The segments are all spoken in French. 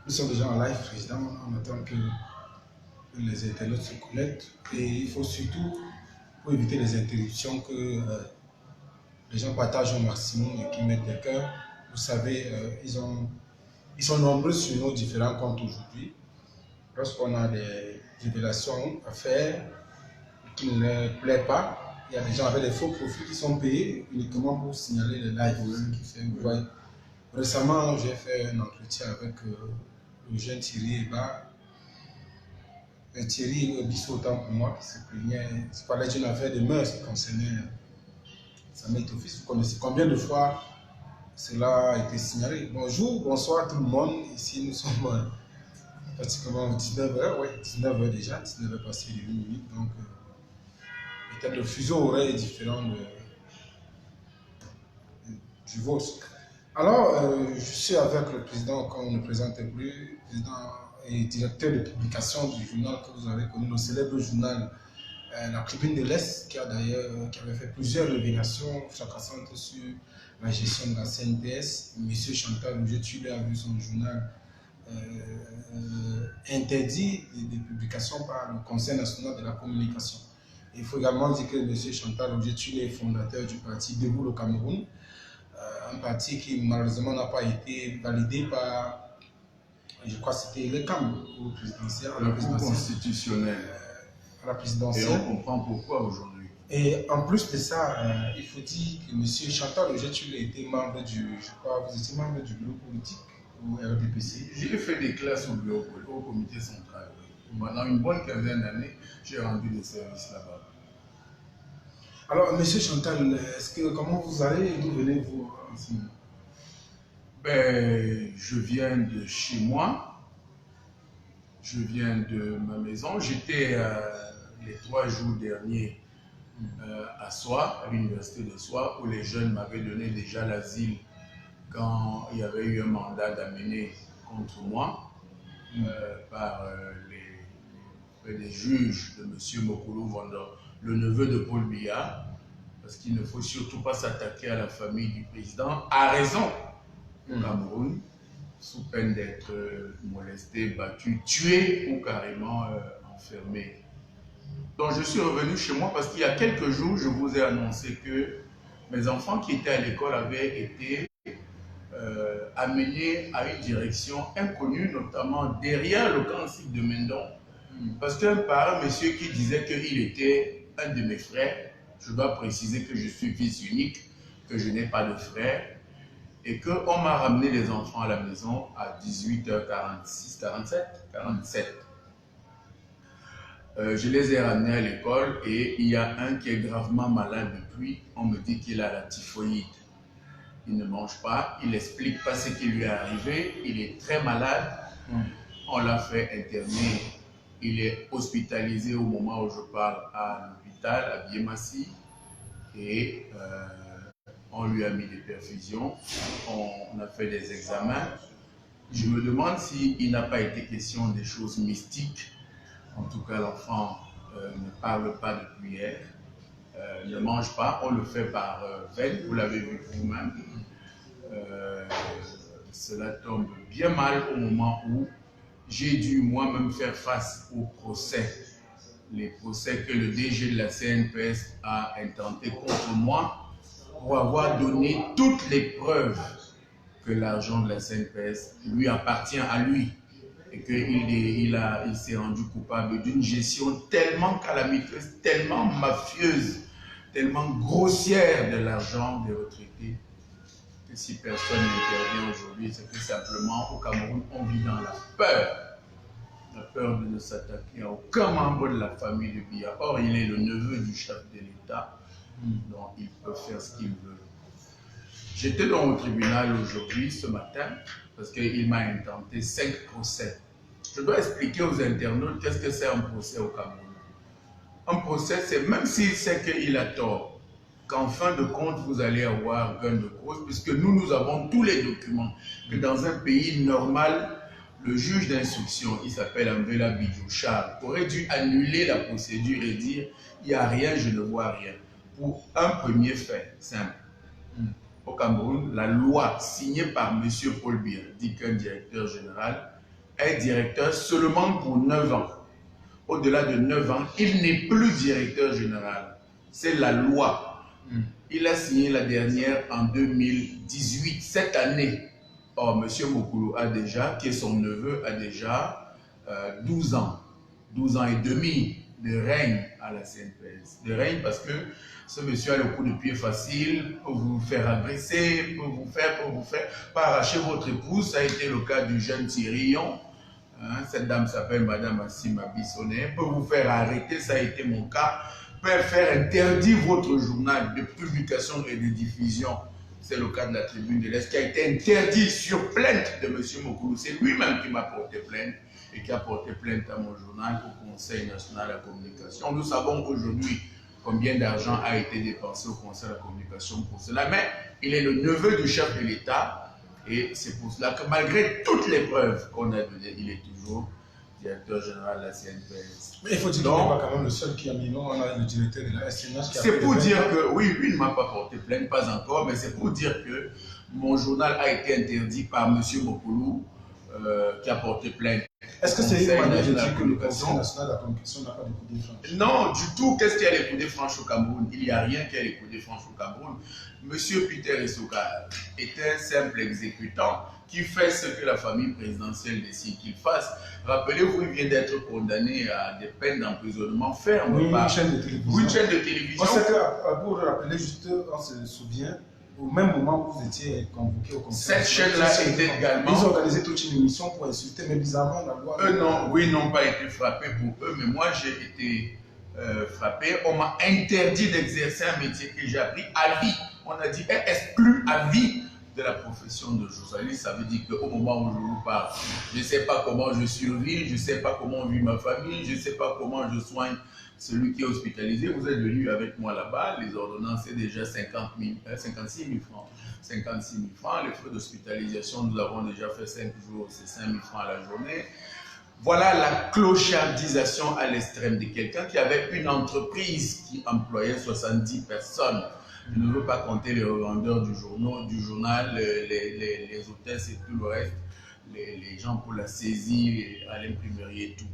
Nous sommes déjà en live, président. On attend que les internautes se connectent. Et il faut surtout, pour éviter les interruptions, que les gens partagent au maximum et qu'ils mettent des cœurs. Vous savez, ils sont nombreux sur nos différents comptes aujourd'hui. Lorsqu'on a des révélations à faire qui ne leur plaît pas, il y a des gens avec des faux profils qui sont payés uniquement pour signaler les lives qui fait. Vous voyez. Récemment, j'ai fait un entretien avec le jeune Thierry Eba. Thierry Bissot, autant pour moi, qui se plaignait, qui parlait d'une affaire de mœurs qui concernait Samuel Tofis. Vous connaissez combien de fois cela a été signalé? Bonjour, bonsoir tout le monde. Ici, nous sommes pratiquement 19h, ouais, 19h déjà, 19h passé de 8 minutes. Donc, peut-être le fuseau horaire est différent du vôtre. Alors, je suis avec le président, comme on ne présentait plus, président et directeur de publication du journal que vous avez connu, le célèbre journal La Tribune de l'Est, qui avait fait plusieurs révélations fracassantes sur la gestion de la CNPS. Monsieur Chantal Louget-Tulé a vu son journal interdit de publication par le Conseil national de la communication. Il faut également dire que monsieur Chantal Louget-Tulé est fondateur du parti Debout le Cameroun, un parti qui malheureusement n'a pas été validé par, je crois que c'était le CAM au présidentiel, le cours constitutionnel. À la présidentielle. Et on comprend pourquoi aujourd'hui. Et en plus de ça, il faut dire que M. Chantal Louget-Tulé était membre du, je crois, vous étiez membre du bureau politique au RDPC. J'ai fait des classes au comité central. Pendant une bonne quinzaine d'années, j'ai rendu des services là-bas. Alors, M. Chantal, comment vous allez et d'où venez-vous en ce moment? Ben, je viens de chez moi. Je viens de ma maison. J'étais les 3 jours derniers à Soie, à l'université de Soie, où les jeunes m'avaient donné déjà l'asile quand il y avait eu un mandat d'amener contre moi par les juges de M. Mokolo Vanda, le neveu de Paul Biya, parce qu'il ne faut surtout pas s'attaquer à la famille du président, à raison au Cameroun, sous peine d'être molesté, battu, tué ou carrément enfermé. Donc je suis revenu chez moi parce qu'il y a quelques jours, je vous ai annoncé que mes enfants qui étaient à l'école avaient été amenés à une direction inconnue, notamment derrière le camp cible de Mendon. Parce qu'un parent, monsieur qui disait qu'il était un de mes frères, je dois préciser que je suis fils unique, que je n'ai pas de frère, et qu'on m'a ramené les enfants à la maison à 18h46, 47. Je les ai ramenés à l'école et il y a un qui est gravement malade depuis. On me dit qu'il a la typhoïde. Il ne mange pas, il n'explique pas ce qui lui est arrivé. Il est très malade. On l'a fait interner. Il est hospitalisé au moment où je parle à l'hôpital, à Biemassi. Et on lui a mis des perfusions. On a fait des examens. Je me demande s'il n'a pas été question des choses mystiques. En tout cas, l'enfant ne parle pas depuis hier, ne mange pas, on le fait par veine, vous l'avez vu vous-même. Cela tombe bien mal au moment où j'ai dû moi-même faire face au procès. Les procès que le DG de la CNPS a intenté contre moi pour avoir donné toutes les preuves que l'argent de la CNPS lui appartient à lui. Et qu'il s'est rendu coupable d'une gestion tellement calamiteuse, tellement mafieuse, tellement grossière de l'argent des retraités, que si personne n'intervient aujourd'hui, c'est que simplement au Cameroun, on vit dans la peur de ne s'attaquer à aucun membre de la famille de Biya. Or, il est le neveu du chef de l'État, donc il peut faire ce qu'il veut. J'étais dans le tribunal aujourd'hui, ce matin, parce qu'il m'a intenté 5 procès. Je dois expliquer aux internautes qu'est-ce que c'est un procès au Cameroun. Un procès, c'est même s'il sait qu'il a tort, qu'en fin de compte, vous allez avoir gain de cause, puisque nous avons tous les documents, que dans un pays normal, le juge d'instruction, il s'appelle Amvela Bidjouchar, aurait dû annuler la procédure et dire « il n'y a rien, je ne vois rien ». Pour un premier fait simple. Au Cameroun, la loi signée par M. Paul Biya dit qu'un directeur général est directeur seulement pour 9 ans. Au-delà de 9 ans, il n'est plus directeur général. C'est la loi. Il a signé la dernière en 2018, cette année. Or, M. Mokolo a déjà, qui est son neveu, a déjà 12 ans. 12 ans et demi de règne à la CNPS. De règne parce que ce monsieur a le coup de pied facile, peut vous faire agresser, peut vous faire, pas arracher votre épouse. Ça a été le cas du jeune Thierryon. Hein, cette dame s'appelle Madame Assima Bissonnet. Peut vous faire arrêter, ça a été mon cas. Peut faire interdire votre journal de publication et de diffusion. C'est le cas de la Tribune de l'Est qui a été interdit sur plainte de M. Mokolo. C'est lui-même qui m'a porté plainte et qui a porté plainte à mon journal au Conseil national de la communication. Nous savons aujourd'hui combien d'argent a été dépensé au Conseil de la communication pour cela, mais il est le neveu du chef de l'État et c'est pour cela que malgré toutes les preuves qu'on a données, il est toujours directeur général de la CNPS. Mais il faut dire qu'il n'est pas quand même le seul qui a mis, non, on a le directeur de la SNH qui a... C'est pour dire que, oui, lui ne m'a pas porté plainte, pas encore, mais c'est pour dire que mon journal a été interdit par M. Mokolo, qui a porté plainte. Est-ce que c'est une manière de dire que le Conseil national de la communication n'a pas de coudées franches? Non, du tout. Qu'est-ce qu'il y a les coudées franches au Cameroun? Il n'y a rien qui a les coudées franches au Cameroun. Monsieur Peter Essoka est un simple exécutant qui fait ce que la famille présidentielle décide qu'il fasse. Rappelez-vous, il vient d'être condamné à des peines d'emprisonnement fermes. Oui, une chaîne de télévision. Une chaîne de télévision. On sait que, pour rappeler juste, on se souvient, au même moment où vous étiez convoqué au Conseil. Cette chaîne-là était également... Ils organisaient toute une émission pour insulter, mais bizarrement, la loi... Eux, non, oui, n'ont pas été frappés pour eux, mais moi, j'ai été frappé. On m'a interdit d'exercer un métier que j'ai appris à vie. On a dit exclu à vie de la profession de journaliste. Ça veut dire qu'au moment où je vous parle, je ne sais pas comment je survis, je ne sais pas comment vit ma famille, je ne sais pas comment je soigne celui qui est hospitalisé. Vous êtes venu avec moi là-bas, les ordonnances, c'est déjà 56 000 francs. 56 000 francs, les frais d'hospitalisation, nous avons déjà fait 5 jours, c'est 5 000 francs à la journée. Voilà la clochardisation à l'extrême de quelqu'un qui avait une entreprise qui employait 70 personnes. Je ne veux pas compter les revendeurs du journal, les hôtesses et tout le reste, les gens pour la saisie, à l'imprimerie et tout.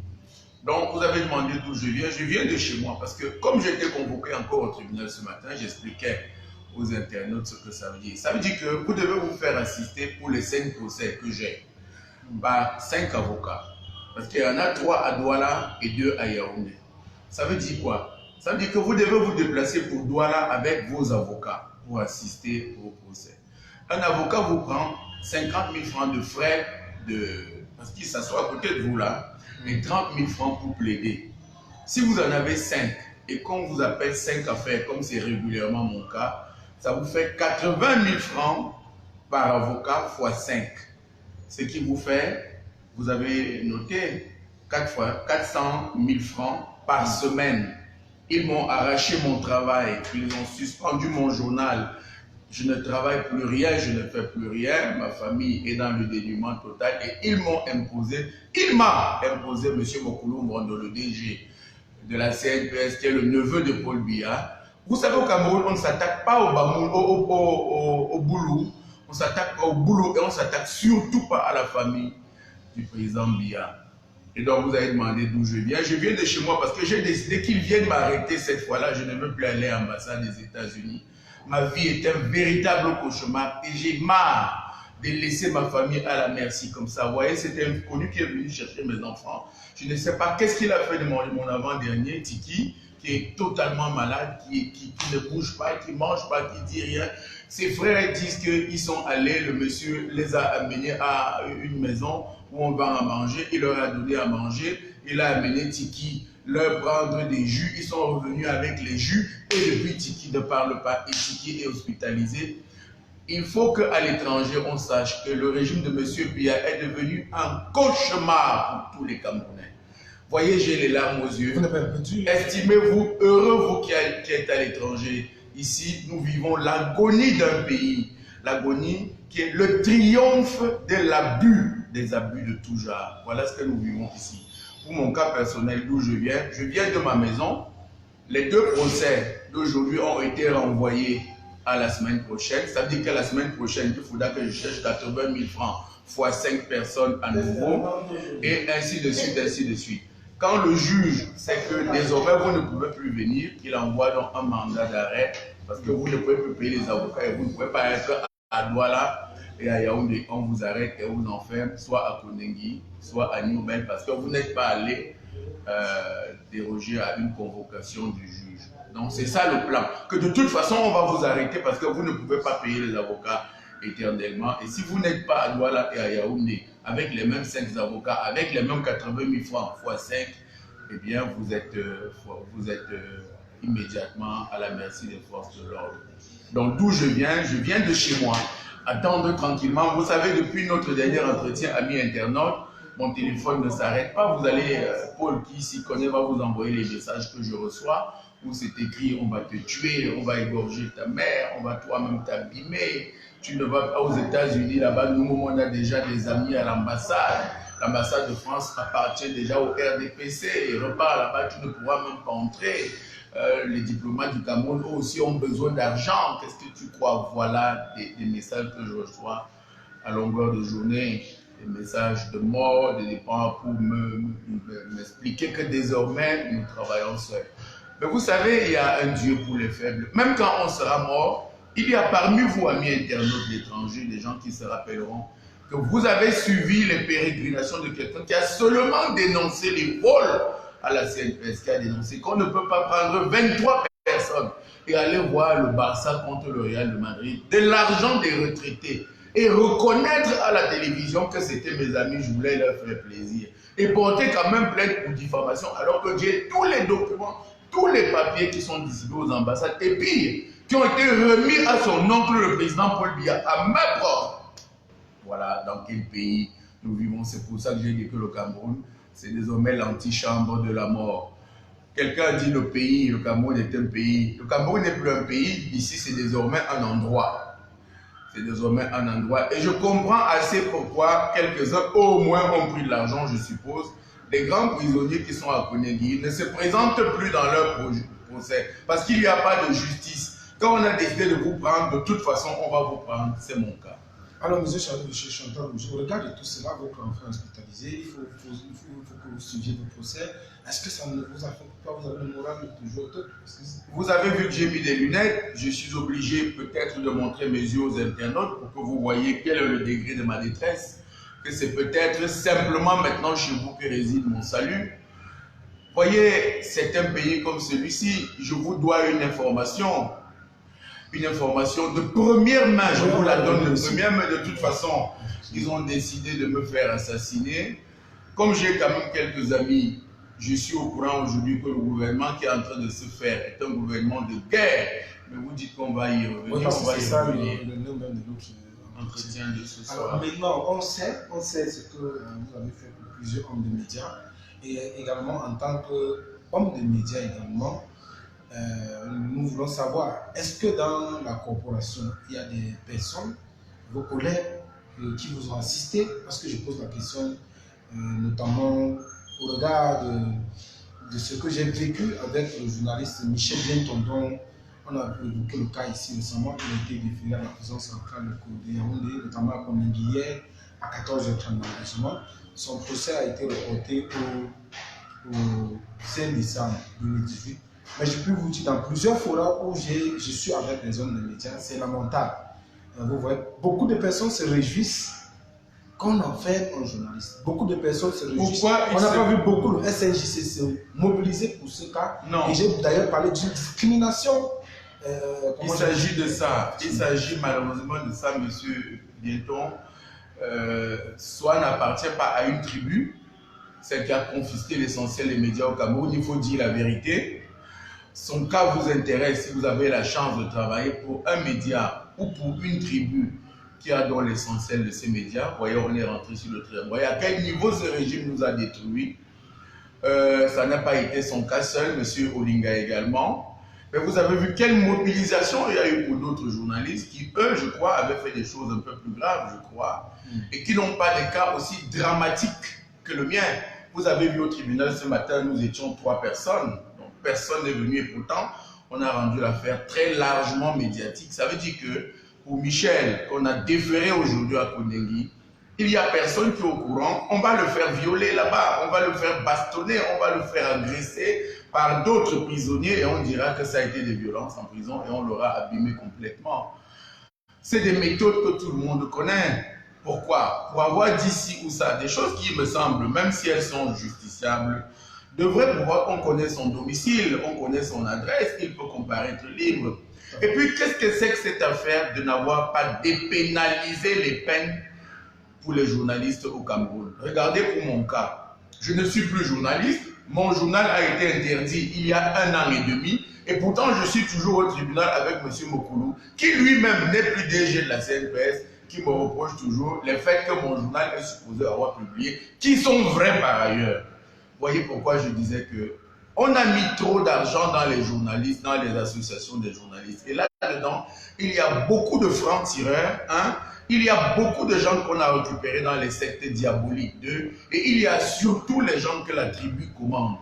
Donc, vous avez demandé d'où je viens. Je viens de chez moi parce que comme j'étais convoqué encore au tribunal ce matin, j'expliquais aux internautes ce que ça veut dire. Ça veut dire que vous devez vous faire assister pour les 5 procès que j'ai par 5 avocats. Parce qu'il y en a 3 à Douala et 2 à Yaoundé. Ça veut dire quoi? Ça veut dire que vous devez vous déplacer pour Douala avec vos avocats pour assister au procès. Un avocat vous prend 50 000 francs de frais parce qu'il s'assoit à côté de vous là, et 30 000 francs pour plaider. Si vous en avez 5 et qu'on vous appelle 5 affaires, comme c'est régulièrement mon cas, ça vous fait 80 000 francs par avocat fois 5. Ce qui vous fait, vous avez noté, 400 000 francs par semaine. Ils m'ont arraché mon travail, ils ont suspendu mon journal. Je ne travaille plus rien, je ne fais plus rien. Ma famille est dans le dénuement total et ils m'ont imposé, il m'a imposé, M. Mokolo Mbrondo, le DG de la CNPS, qui est le neveu de Paul Biya. Vous savez, au Cameroun, on ne s'attaque pas au boulot, on s'attaque pas au boulot et on ne s'attaque surtout pas à la famille du président Biya. Et donc, vous avez demandé d'où je viens. Je viens de chez moi parce que j'ai décidé qu'ils viennent m'arrêter cette fois-là. Je ne veux plus aller à l'ambassade des États-Unis. Ma vie est un véritable cauchemar et j'ai marre de laisser ma famille à la merci comme ça. Vous voyez, c'était un connu qui est venu chercher mes enfants. Je ne sais pas qu'est-ce qu'il a fait de mon avant-dernier, Tiki, qui est totalement malade, qui ne bouge pas, qui ne mange pas, qui ne dit rien. Ses frères disent qu'ils sont allés, le monsieur les a amenés à une maison où on va en manger. Il leur a donné à manger. Il a amené Tiki leur prendre des jus. Ils sont revenus avec les jus. Et depuis, Tiki ne parle pas et Tiki est hospitalisé. Il faut qu'à l'étranger, on sache que le régime de M. Biya est devenu un cauchemar pour tous les Camerounais. Voyez, j'ai les larmes aux yeux. Estimez-vous heureux, vous qui êtes à l'étranger. Ici, nous vivons l'agonie d'un pays. L'agonie qui est le triomphe de l'abus, des abus de tout genre. Voilà ce que nous vivons ici. Pour mon cas personnel, d'où je viens de ma maison. Les 2 procès d'aujourd'hui ont été renvoyés à la semaine prochaine. Ça veut dire que la semaine prochaine, il faudra que je cherche 80 000 francs fois 5 personnes à nouveau, et ainsi de suite, ainsi de suite. Quand le juge sait que désormais vous ne pouvez plus venir, il envoie donc un mandat d'arrêt parce que vous ne pouvez plus payer les avocats et vous ne pouvez pas être à Douala et à Yaoundé. On vous arrête et on vous enferme soit à Konengi, soit à Nioubel parce que vous n'êtes pas allé déroger à une convocation du juge. Donc c'est ça le plan. Que de toute façon on va vous arrêter parce que vous ne pouvez pas payer les avocats éternellement. Et si vous n'êtes pas à Douala et à Yaoundé avec les mêmes 5 avocats, avec les mêmes 80 000 francs fois 5, eh bien vous êtes immédiatement à la merci des forces de l'ordre. Donc d'où je viens de chez moi, attendre tranquillement. Vous savez, depuis notre dernier entretien, amis internautes, mon téléphone ne s'arrête pas. Vous allez, Paul qui s'y connaît va vous envoyer les messages que je reçois, où c'est écrit on va te tuer, on va égorger ta mère, on va toi-même t'abîmer. Tu ne vas pas aux États-Unis, là-bas, nous, on a déjà des amis à l'ambassade. L'ambassade de France appartient déjà au RDPC. Et repart là-bas, tu ne pourras même pas entrer. Les diplomates du Cameroun eux aussi ont besoin d'argent. Qu'est-ce que tu crois? Voilà des messages que je reçois à longueur de journée. Des messages de mort, des dépenses pour m'expliquer que désormais, nous travaillons seuls. Mais vous savez, il y a un Dieu pour les faibles. Même quand on sera mort, il y a parmi vous, amis internautes d'étrangers, des gens qui se rappelleront que vous avez suivi les pérégrinations de quelqu'un qui a seulement dénoncé les vols à la CNPS, qui a dénoncé qu'on ne peut pas prendre 23 personnes et aller voir le Barça contre le Real de Madrid, de l'argent des retraités, et reconnaître à la télévision que c'était mes amis, je voulais leur faire plaisir, et porter quand même plainte pour diffamation, alors que j'ai tous les documents, tous les papiers qui sont distribués aux ambassades, et pire, qui ont été remis à son oncle, le président Paul Biya, à ma porte. Voilà dans quel pays nous vivons. C'est pour ça que j'ai dit que le Cameroun, c'est désormais l'antichambre de la mort. Quelqu'un a dit le pays, le Cameroun est un pays. Le Cameroun n'est plus un pays, ici c'est désormais un endroit. C'est désormais un endroit. Et je comprends assez pourquoi quelques-uns au moins ont pris de l'argent, je suppose. Les grands prisonniers qui sont à Konengi ne se présentent plus dans leur procès parce qu'il n'y a pas de justice. Quand on a décidé de vous prendre, de toute façon, on va vous prendre. C'est mon cas. Alors, monsieur Chantal, au regard de tout cela, votre enfant hospitalisé, il faut que vous suiviez vos procès. Est-ce que ça ne vous affecte pas? Vous avez le moral de toujours tout? Vous avez vu que j'ai mis des lunettes. Je suis obligé peut-être de montrer mes yeux aux internautes pour que vous voyez quel est le degré de ma détresse. Que c'est peut-être simplement maintenant chez vous que réside mon salut. Voyez, c'est un pays comme celui-ci. Je vous dois une information de première main, je vous la donne de première main. De toute façon, ils ont décidé de me faire assassiner. Comme j'ai quand même quelques amis, je suis au courant aujourd'hui que le gouvernement qui est en train de se faire est un gouvernement de guerre. Mais vous dites qu'on va y revenir, oui, on va y revenir. Le nom même de l'autre entretien de ce soir. Alors maintenant, on sait ce que vous avez fait pour plusieurs hommes de médias et également en tant qu'homme de médias également. Nous voulons savoir, est-ce que dans la corporation, il y a des personnes, vos collègues, qui vous ont assisté? Parce que je pose la question, notamment au regard de ce que j'ai vécu avec le journaliste Michel Bienton, dont on a évoqué le cas ici récemment. Il a été déféré à la prison centrale de Yaoundé, notamment à Konengi hier, à 14h30 malheureusement. Son procès a été reporté au 5 décembre 2018. Mais je peux vous dire, dans plusieurs forums où je suis avec les hommes de médias, c'est lamentable. Vous voyez, beaucoup de personnes se réjouissent qu'on en fait un journaliste. Beaucoup de personnes se réjouissent. Pourquoi on n'a pas vu beaucoup de SNJC se mobiliser pour ce cas. Non. Et j'ai d'ailleurs parlé d'une discrimination. Il s'agit de ça. Il s'agit malheureusement de ça, monsieur Bienton. Soit n'appartient pas à une tribu, celle qui a confisqué l'essentiel des médias au Cameroun. Il faut dire la vérité. Son cas vous intéresse si vous avez la chance de travailler pour un média ou pour une tribu qui a dans l'essentiel de ces médias. Voyez, on est rentré sur le terrain. Voyez à quel niveau ce régime nous a détruits. Ça n'a pas été son cas seul, M. Olinga également. Mais vous avez vu quelle mobilisation il y a eu pour d'autres journalistes qui, eux, je crois, avaient fait des choses un peu plus graves, je crois, et qui n'ont pas des cas aussi dramatiques que le mien. Vous avez vu au tribunal ce matin, nous étions 3 personnes. Personne n'est venu et pourtant, on a rendu l'affaire très largement médiatique. Ça veut dire que pour Michel, qu'on a déféré aujourd'hui à Konengi, il n'y a personne qui est au courant, on va le faire violer là-bas, on va le faire bastonner, on va le faire agresser par d'autres prisonniers et on dira que ça a été des violences en prison et on l'aura abîmé complètement. C'est des méthodes que tout le monde connaît. Pourquoi? Pour avoir dit ci ou ça, des choses qui me semblent, même si elles sont justiciables, devraient pouvoir qu'on connaisse son domicile, on connaît son adresse, il peut comparaître libre. Et puis, qu'est-ce que c'est que cette affaire de n'avoir pas dépénalisé les peines pour les journalistes au Cameroun? Regardez pour mon cas. Je ne suis plus journaliste. Mon journal a été interdit il y a 1 an et demi. Et pourtant, je suis toujours au tribunal avec M. Mokoulou, qui lui-même n'est plus DG de la CNPS, qui me reproche toujours les faits que mon journal est supposé avoir publié, qui sont vrais par ailleurs. Voyez pourquoi je disais que on a mis trop d'argent dans les journalistes, dans les associations des journalistes. Et là-dedans, il y a beaucoup de francs-tireurs, hein? Il y a beaucoup de gens qu'on a récupérés dans les sectes diaboliques d'eux, et il y a surtout les gens que la tribu commande.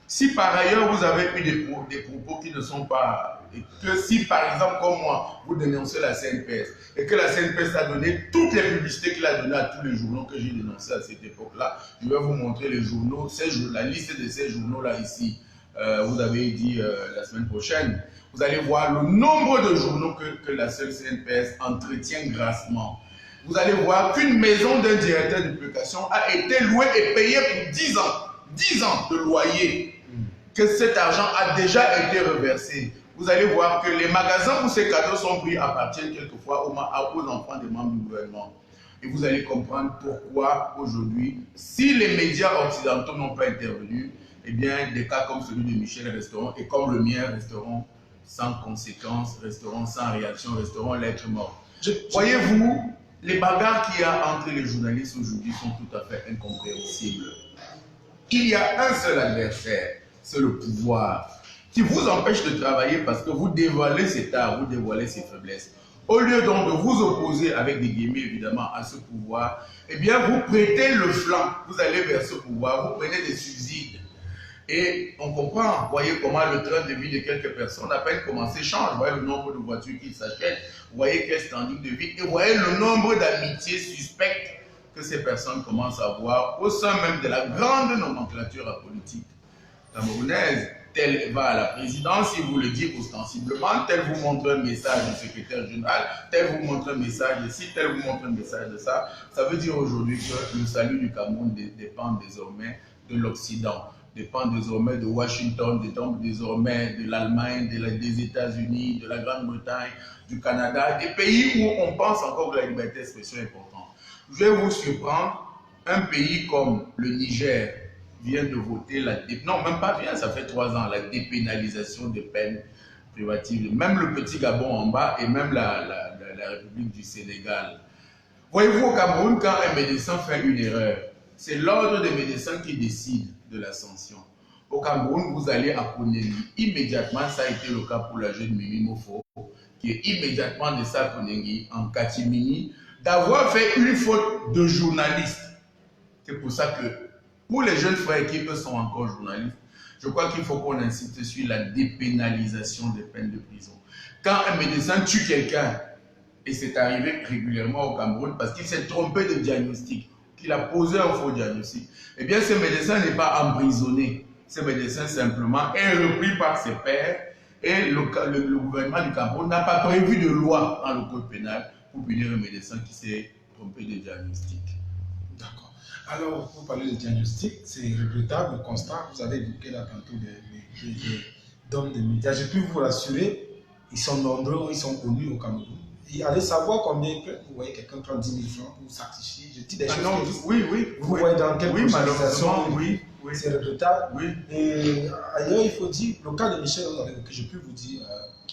Si par ailleurs vous avez eu des propos qui ne sont pas, et que si par exemple comme moi, vous dénoncez la CNPS, et que la CNPS a donné toutes les publicités qu'il a données à tous les journaux que j'ai dénoncés à cette époque-là, je vais vous montrer les journaux, la liste de ces journaux-là ici, vous avez dit la semaine prochaine, vous allez voir le nombre de journaux que la seule CNPS entretient grassement. Vous allez voir qu'une maison d'un directeur de publication a été louée et payée pour 10 ans. 10 ans de loyer, que cet argent a déjà été reversé. Vous allez voir que les magasins où ces cadeaux sont pris appartiennent quelquefois aux enfants des membres du gouvernement. Et vous allez comprendre pourquoi aujourd'hui, si les médias occidentaux n'ont pas intervenu, eh bien des cas comme celui de Michel resteront, et comme le mien resteront sans conséquences, resteront sans réaction, resteront lettres mortes. Voyez-vous, les bagarres qu'il y a entre les journalistes aujourd'hui sont tout à fait incompréhensibles. Il y a un seul adversaire, c'est le pouvoir, qui vous empêche de travailler parce que vous dévoilez ses tares, vous dévoilez ses faiblesses. Au lieu donc de vous opposer, avec des guillemets évidemment, à ce pouvoir, eh bien vous prêtez le flanc, vous allez vers ce pouvoir, vous prenez des subsides. Et on comprend, voyez comment le train de vie de quelques personnes, à peine commencé, change. Vous voyez le nombre de voitures qu'ils s'achètent, vous voyez quel standing de vie, et vous voyez le nombre d'amitiés suspectes que ces personnes commencent à avoir au sein même de la grande nomenclature politique camerounaise. Tel va à la présidence, il vous le dit ostensiblement, tel vous montre un message du secrétaire général, tel vous montre un message de ci, tel vous montre un message de ça. Ça veut dire aujourd'hui que le salut du Cameroun dépend désormais de l'Occident, dépend désormais de Washington, dépend désormais de l'Allemagne, des États-Unis, de la Grande-Bretagne, du Canada, des pays où on pense encore que la liberté d'expression est importante. Je vais vous surprendre, un pays comme le Niger vient de voter non, même pas vient, ça fait 3 ans, la dépénalisation des peines privatives. Même le petit Gabon en bas et même la République du Sénégal. Voyez-vous, au Cameroun, quand un médecin fait une erreur, c'est l'ordre des médecins qui décide de la sanction. Au Cameroun, vous allez à Konengi. Immédiatement, ça a été le cas pour la jeune Mimi Mofo, qui est immédiatement de ça Konengi, en catimini, d'avoir fait une faute de journaliste. C'est pour ça que, pour les jeunes frères qui eux sont encore journalistes, je crois qu'il faut qu'on insiste sur la dépénalisation des peines de prison. Quand un médecin tue quelqu'un, et c'est arrivé régulièrement au Cameroun parce qu'il s'est trompé de diagnostic, qu'il a posé un faux diagnostic, eh bien ce médecin n'est pas emprisonné. Ce médecin simplement est repris par ses pairs et le gouvernement du Cameroun n'a pas prévu de loi dans le code pénal pour punir un médecin qui s'est trompé de diagnostic. D'accord. Alors, vous parlez de diagnostic, c'est regrettable, le constat. Vous avez évoqué là tantôt d'hommes des médias. Je peux vous rassurer, ils sont nombreux, ils sont connus au Cameroun. Et allez savoir combien vous voyez quelqu'un prendre 10 000 francs pour sacrifier. Je dis des choses. Non, oui. Vous voyez dans quelle malheureusement, oui. C'est regrettable. Oui. Et ailleurs, il faut dire, le cas de Michel, que je peux vous dire,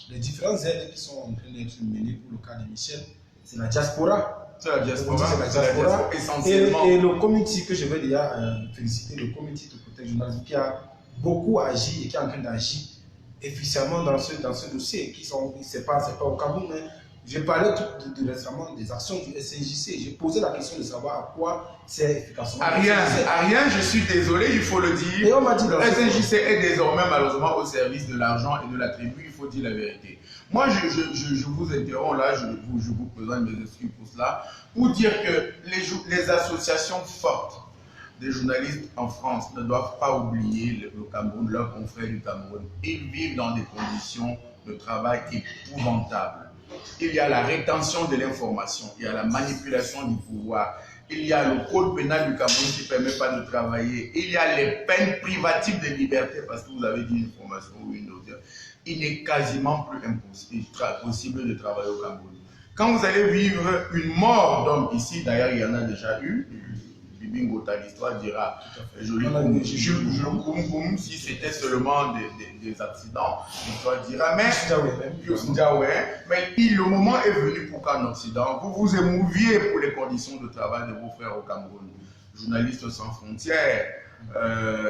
les différentes aides qui sont en train d'être menées pour le cas de Michel, c'est la diaspora. C'est la diaspora. C'est la diaspora. Essentiellement. Et le comité que je vais déjà féliciter, le comité de protection journalistique qui a beaucoup agi et qui est en train d'agir efficacement dans ce dossier. C'est pas au Cameroun, mais J'ai parlé récemment des actions du SNJC. J'ai posé la question de savoir à quoi c'est efficacement. À rien, je suis désolé, il faut le dire. Et on m'a dit le SNJC est désormais malheureusement au service de l'argent et de la tribu, il faut dire la vérité. Moi, je vous interromps là, je vous présente mes excuses pour cela, pour dire que les associations fortes des journalistes en France ne doivent pas oublier le Cameroun, leurs confrères du Cameroun. Ils vivent dans des conditions de travail épouvantables. Il y a la rétention de l'information, il y a la manipulation du pouvoir, il y a le code pénal du Cameroun qui ne permet pas de travailler, il y a les peines privatives de liberté parce que vous avez dit une formation ou une autre. Il n'est quasiment plus possible de travailler au Cameroun. Quand vous allez vivre une mort d'homme ici, d'ailleurs il y en a déjà eu, Bingo, l'histoire dira joli boum, si c'était seulement des accidents, l'histoire dira, mais le moment est venu pour qu'en Occident, vous vous émouviez pour les conditions de travail de vos frères au Cameroun. Journalistes sans frontières,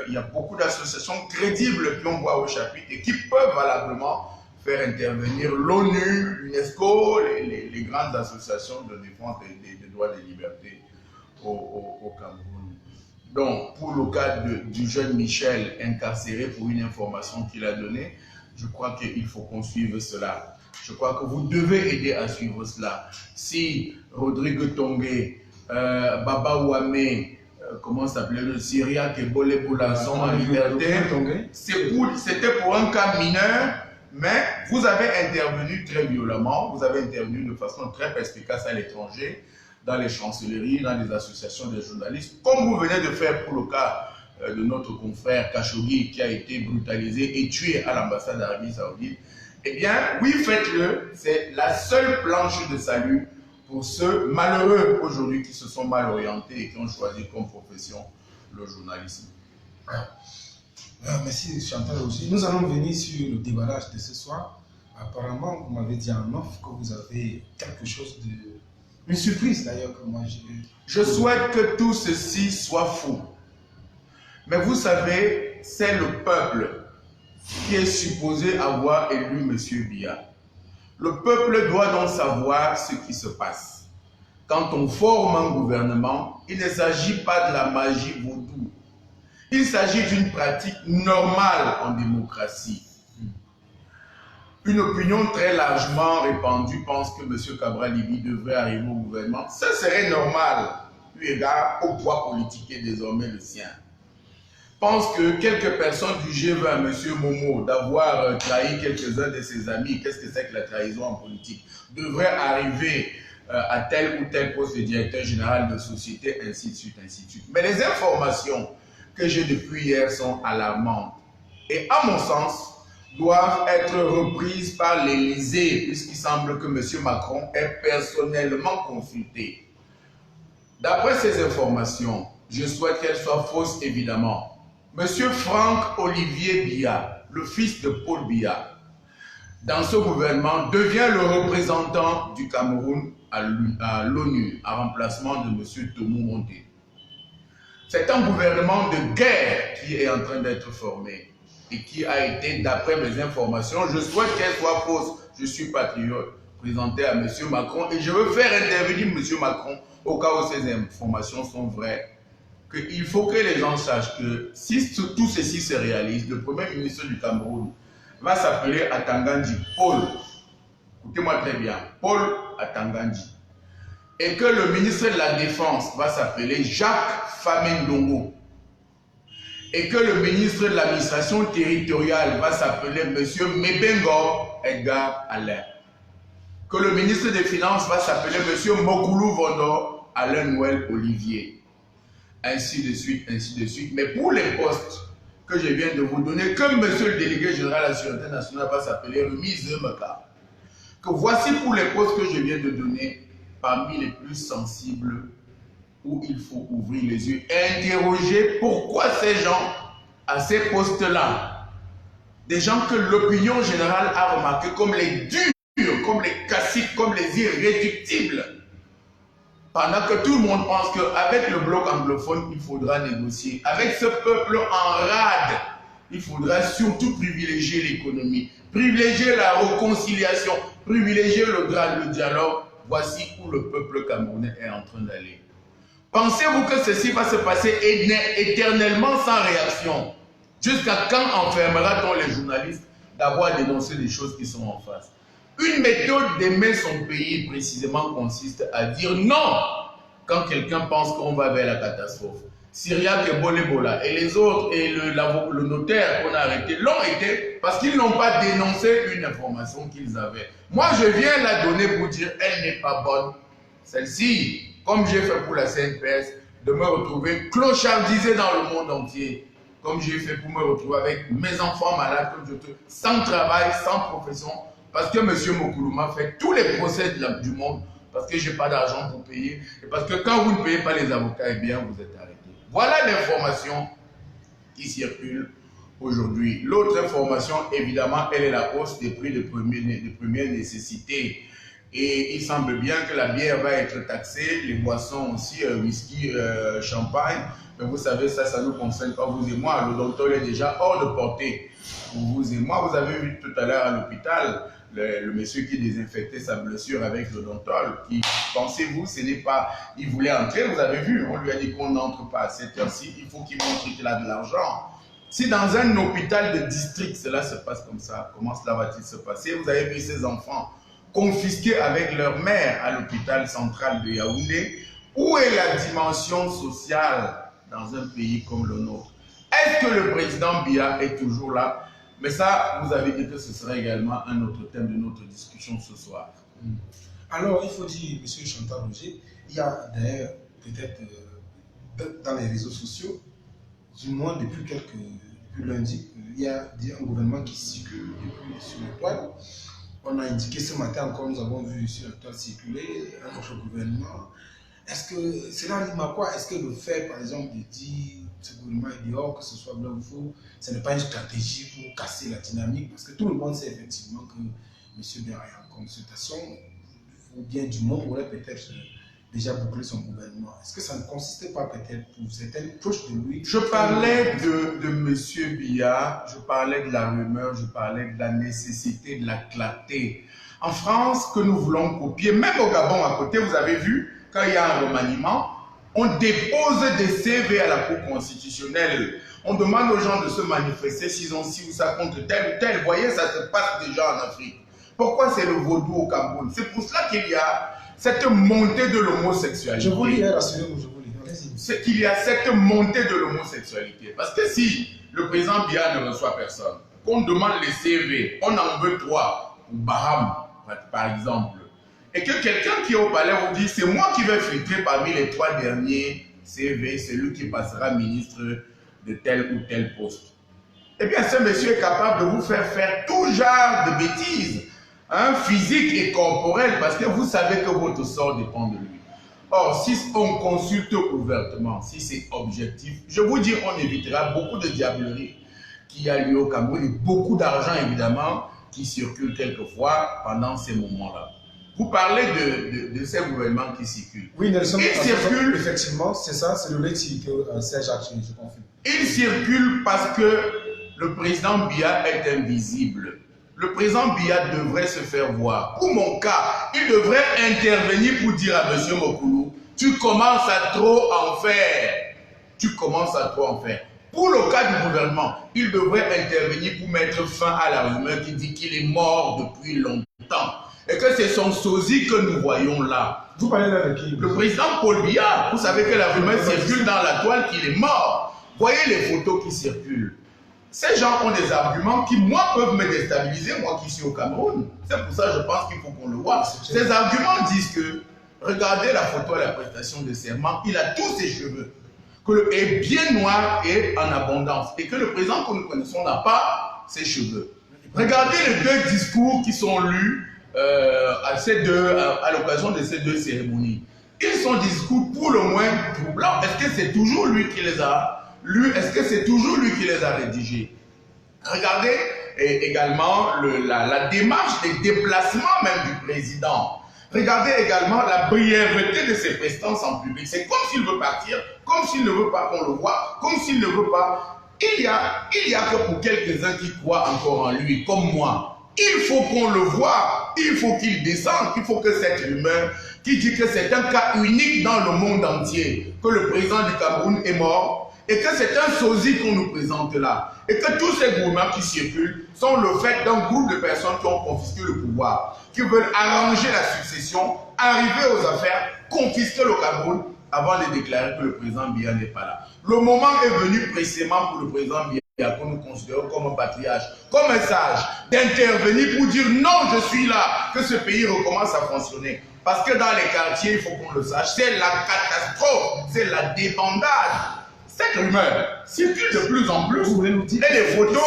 il y a beaucoup d'associations crédibles qui ont voix au chapitre et qui peuvent valablement faire intervenir l'ONU, l'UNESCO, les grandes associations de défense des droits et des libertés au Cameroun. Donc, pour le cas du jeune Michel incarcéré pour une information qu'il a donnée, je crois qu'il faut qu'on suive cela. Je crois que vous devez aider à suivre cela. Si Rodrigue Tongué, Baba Ouame, comment s'appelait le Syriaque et Bolé Boula sont en liberté, c'était pour un cas mineur, mais vous avez intervenu très violemment, vous avez intervenu de façon très perspicace à l'étranger, dans les chancelleries, dans les associations de journalistes, comme vous venez de faire pour le cas de notre confrère Khashoggi qui a été brutalisé et tué à l'ambassade d'Arabie Saoudite. Eh bien, oui, faites-le. C'est la seule planche de salut pour ceux malheureux aujourd'hui qui se sont mal orientés et qui ont choisi comme profession le journalisme. Merci Chantal aussi. Nous allons venir sur le déballage de ce soir. Apparemment, vous m'avez dit en off que vous avez quelque chose de... Une surprise d'ailleurs que moi j'ai eu. Je souhaite que tout ceci soit faux. Mais vous savez, c'est le peuple qui est supposé avoir élu M. Biya. Le peuple doit donc savoir ce qui se passe. Quand on forme un gouvernement, il ne s'agit pas de la magie vaudou. Il s'agit d'une pratique normale en démocratie. Une opinion très largement répandue pense que M. Cabral Libye devrait arriver au gouvernement. Ce serait normal, eu égard au poids politique qui est désormais le sien. Pense que quelques personnes du G20 à M. Momo d'avoir trahi quelques-uns de ses amis, qu'est-ce que c'est que la trahison en politique, devraient arriver à tel ou tel poste de directeur général de société, ainsi de suite, ainsi de suite. Mais les informations que j'ai depuis hier sont alarmantes. Et à mon sens, doivent être reprises par l'Élysée, puisqu'il semble que M. Macron est personnellement consulté. D'après ces informations, je souhaite qu'elles soient fausses évidemment. M. Franck Olivier Biya, le fils de Paul Biya, dans ce gouvernement, devient le représentant du Cameroun à l'ONU, en remplacement de M. Tomou Monté. C'est un gouvernement de guerre qui est en train d'être formé et qui a été, d'après mes informations, je souhaite qu'elle soit fausse, je suis patriote, présenté à M. Macron et je veux faire intervenir M. Macron au cas où ces informations sont vraies. Qu'il faut que les gens sachent que si tout ceci se réalise, le premier ministre du Cameroun va s'appeler Atangandji Paul. Écoutez-moi très bien, Paul Atangandji. Et que le ministre de la Défense va s'appeler Jacques Famendongo. Et que le ministre de l'administration territoriale va s'appeler M. Mebengo Edgar Alain. Que le ministre des Finances va s'appeler M. Mokoulou Vondo Alain Noël Olivier. Ainsi de suite, ainsi de suite. Mais pour les postes que je viens de vous donner, que M. le délégué général de la Sûreté nationale va s'appeler Remise Meka. Que voici pour les postes que je viens de donner, parmi les plus sensibles où il faut ouvrir les yeux et interroger pourquoi ces gens, à ces postes-là, des gens que l'opinion générale a remarqués comme les durs, comme les caciques, comme les irréductibles, pendant que tout le monde pense qu'avec le bloc anglophone, il faudra négocier. Avec ce peuple en rade il faudra surtout privilégier l'économie, privilégier la réconciliation, privilégier le dialogue. Voici où le peuple camerounais est en train d'aller. Pensez-vous que ceci va se passer éternellement sans réaction? Jusqu'à quand enfermera-t-on les journalistes d'avoir dénoncé des choses qui sont en face? Une méthode d'aimer son pays précisément consiste à dire non quand quelqu'un pense qu'on va vers la catastrophe. Syriac et Bolebola et les autres et le notaire qu'on a arrêté l'ont été parce qu'ils n'ont pas dénoncé une information qu'ils avaient. Moi, je viens la donner pour dire elle n'est pas bonne. Celle-ci, comme j'ai fait pour la CNPS, de me retrouver clochardisé dans le monde entier, comme j'ai fait pour me retrouver avec mes enfants malades, sans travail, sans profession, parce que M. Mokoulouma fait tous les procès du monde, parce que je n'ai pas d'argent pour payer, et parce que quand vous ne payez pas les avocats, eh bien, vous êtes arrêté. Voilà l'information qui circule aujourd'hui. L'autre information, évidemment, elle est la hausse des prix de première nécessité. Et il semble bien que la bière va être taxée, les boissons aussi, whisky, champagne. Mais vous savez, ça nous concerne pas vous et moi. Le docteur est déjà hors de portée pour vous et moi. Vous avez vu tout à l'heure à l'hôpital le monsieur qui désinfectait sa blessure avec le Dontol, qui, pensez-vous, ce n'est pas... Il voulait entrer, vous avez vu, on lui a dit qu'on n'entre pas à cette heure-ci, il faut qu'il montre qu'il a de l'argent. Si dans un hôpital de district, cela se passe comme ça, comment cela va-t-il se passer? Vous avez vu ces enfants confisqués avec leur mère à l'hôpital central de Yaoundé. Où est la dimension sociale dans un pays comme le nôtre? Est-ce que le président Biya est toujours là? Mais ça, vous avez dit que ce sera également un autre thème de notre discussion ce soir. Alors, il faut dire, M. Chantal Roger, il y a d'ailleurs peut-être dans les réseaux sociaux, du moins depuis lundi, il y a un gouvernement qui circule depuis sur le toile. On a indiqué ce matin encore, nous avons vu sur le toile circuler un autre gouvernement. Est-ce que cela rime à quoi? Est-ce que le fait, par exemple, de dire ce gouvernement est dehors, que ce soit blanc ou faux, ce n'est pas une stratégie pour casser la dynamique? Parce que tout le monde sait effectivement que M. Biya est en consultation, ou bien du monde aurait peut-être déjà bouclé son gouvernement. Est-ce que ça ne consistait pas peut-être pour certaines proches de lui? Je parlais de M. Biya, je parlais de la rumeur, je parlais de la nécessité de la clarté. En France, que nous voulons copier, même au Gabon à côté, vous avez vu, quand il y a un remaniement, on dépose des CV à la Cour constitutionnelle. On demande aux gens de se manifester s'ils ont ci ou ça contre tel ou tel. Vous voyez, ça se passe déjà en Afrique. Pourquoi c'est le vaudou au Cameroun? C'est pour cela qu'il y a cette montée de l'homosexualité. Je vous lis, rassurez-vous, je vous lis. C'est qu'il y a cette montée de l'homosexualité. Parce que si le président Biya ne reçoit personne, qu'on demande les CV, on en veut 3, ou Baham, par exemple, et que quelqu'un qui est au palais vous dit c'est moi qui vais filtrer parmi les 3 derniers CV, c'est lui qui passera ministre de tel ou tel poste. Eh bien, ce monsieur est capable de vous faire tout genre de bêtises, hein, physiques et corporelles, parce que vous savez que votre sort dépend de lui. Or, si on consulte ouvertement, si c'est objectif, je vous dis, on évitera beaucoup de diablerie qui a lieu au Cameroun et beaucoup d'argent, évidemment, qui circule quelquefois pendant ces moments-là. Vous parlez de ces gouvernements qui circulent. Oui, Nelson, ils circulent. Effectivement, c'est ça, c'est le leitmotiv que Serge a créé, je confirme. Ils circulent parce que le président Biya est invisible. Le président Biya devrait se faire voir. Pour mon cas, il devrait intervenir pour dire à M. Mokoulou, tu commences à trop en faire. Tu commences à trop en faire. Pour le cas du gouvernement, il devrait intervenir pour mettre fin à la rumeur qui dit qu'il est mort depuis longtemps. Et que c'est son sosie que nous voyons là. Vous parlez là de qui? Le président Paul Biya. Vous savez que la rumeur circule dans la toile qu'il est mort. Voyez les photos qui circulent. Ces gens ont des arguments qui, moi, peuvent me déstabiliser, moi qui suis au Cameroun. C'est pour ça que je pense qu'il faut qu'on le voit. Ces arguments disent que, regardez la photo à la prestation de serment, il a tous ses cheveux, que le est bien noir et en abondance, et que le président que nous connaissons n'a pas ses cheveux. Regardez les 2 discours qui sont lus à l'occasion de ces 2 cérémonies. Ils sont discours pour le moins troublants. Est-ce que c'est toujours lui qui les a lus? Est-ce que c'est toujours lui qui les a rédigés? Regardez également la démarche des déplacements même du président. Regardez également la brièveté de ses prestances en public. C'est comme s'il veut partir, comme s'il ne veut pas qu'on le voie, comme s'il ne veut pas il y a que pour quelques-uns qui croient encore en lui, comme moi, il faut qu'on le voie, il faut qu'il descende, il faut que cette rumeur qui dit que c'est un cas unique dans le monde entier, que le président du Cameroun est mort, et que c'est un sosie qu'on nous présente là, et que tous ces rumeurs qui circulent sont le fait d'un groupe de personnes qui ont confisqué le pouvoir, qui veulent arranger la succession, arriver aux affaires, confisquer le Cameroun, avant de déclarer que le président Biya n'est pas là. Le moment est venu précisément pour le président Biya, qu'on nous considère comme un patriarche, comme un sage, d'intervenir pour dire non, je suis là, que ce pays recommence à fonctionner. Parce que dans les quartiers, il faut qu'on le sache, c'est la catastrophe, c'est la débandade. Cette rumeur circule de plus en plus. Vous voulez nous dire et les photos,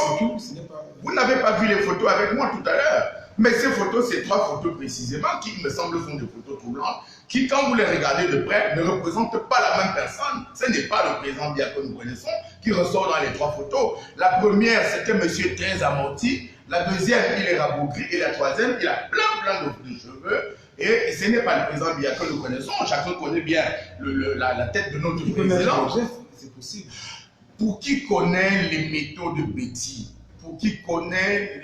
pas... vous n'avez pas vu les photos avec moi tout à l'heure. Mais ces photos, ces 3 photos précisément, qui me semblent sont des photos troublantes, qui, quand vous les regardez de près, ne représentent pas la même personne. Ce n'est pas le président Biya que nous connaissons qui ressort dans les 3 photos. La première, c'était M. très amorti. La deuxième, il est rabougri. Et la troisième, il a plein de cheveux. Et ce n'est pas le président Biya que nous connaissons. Chacun connaît bien la tête de notre président. C'est possible. Pour qui connaît les méthodes de Betty, pour qui connaît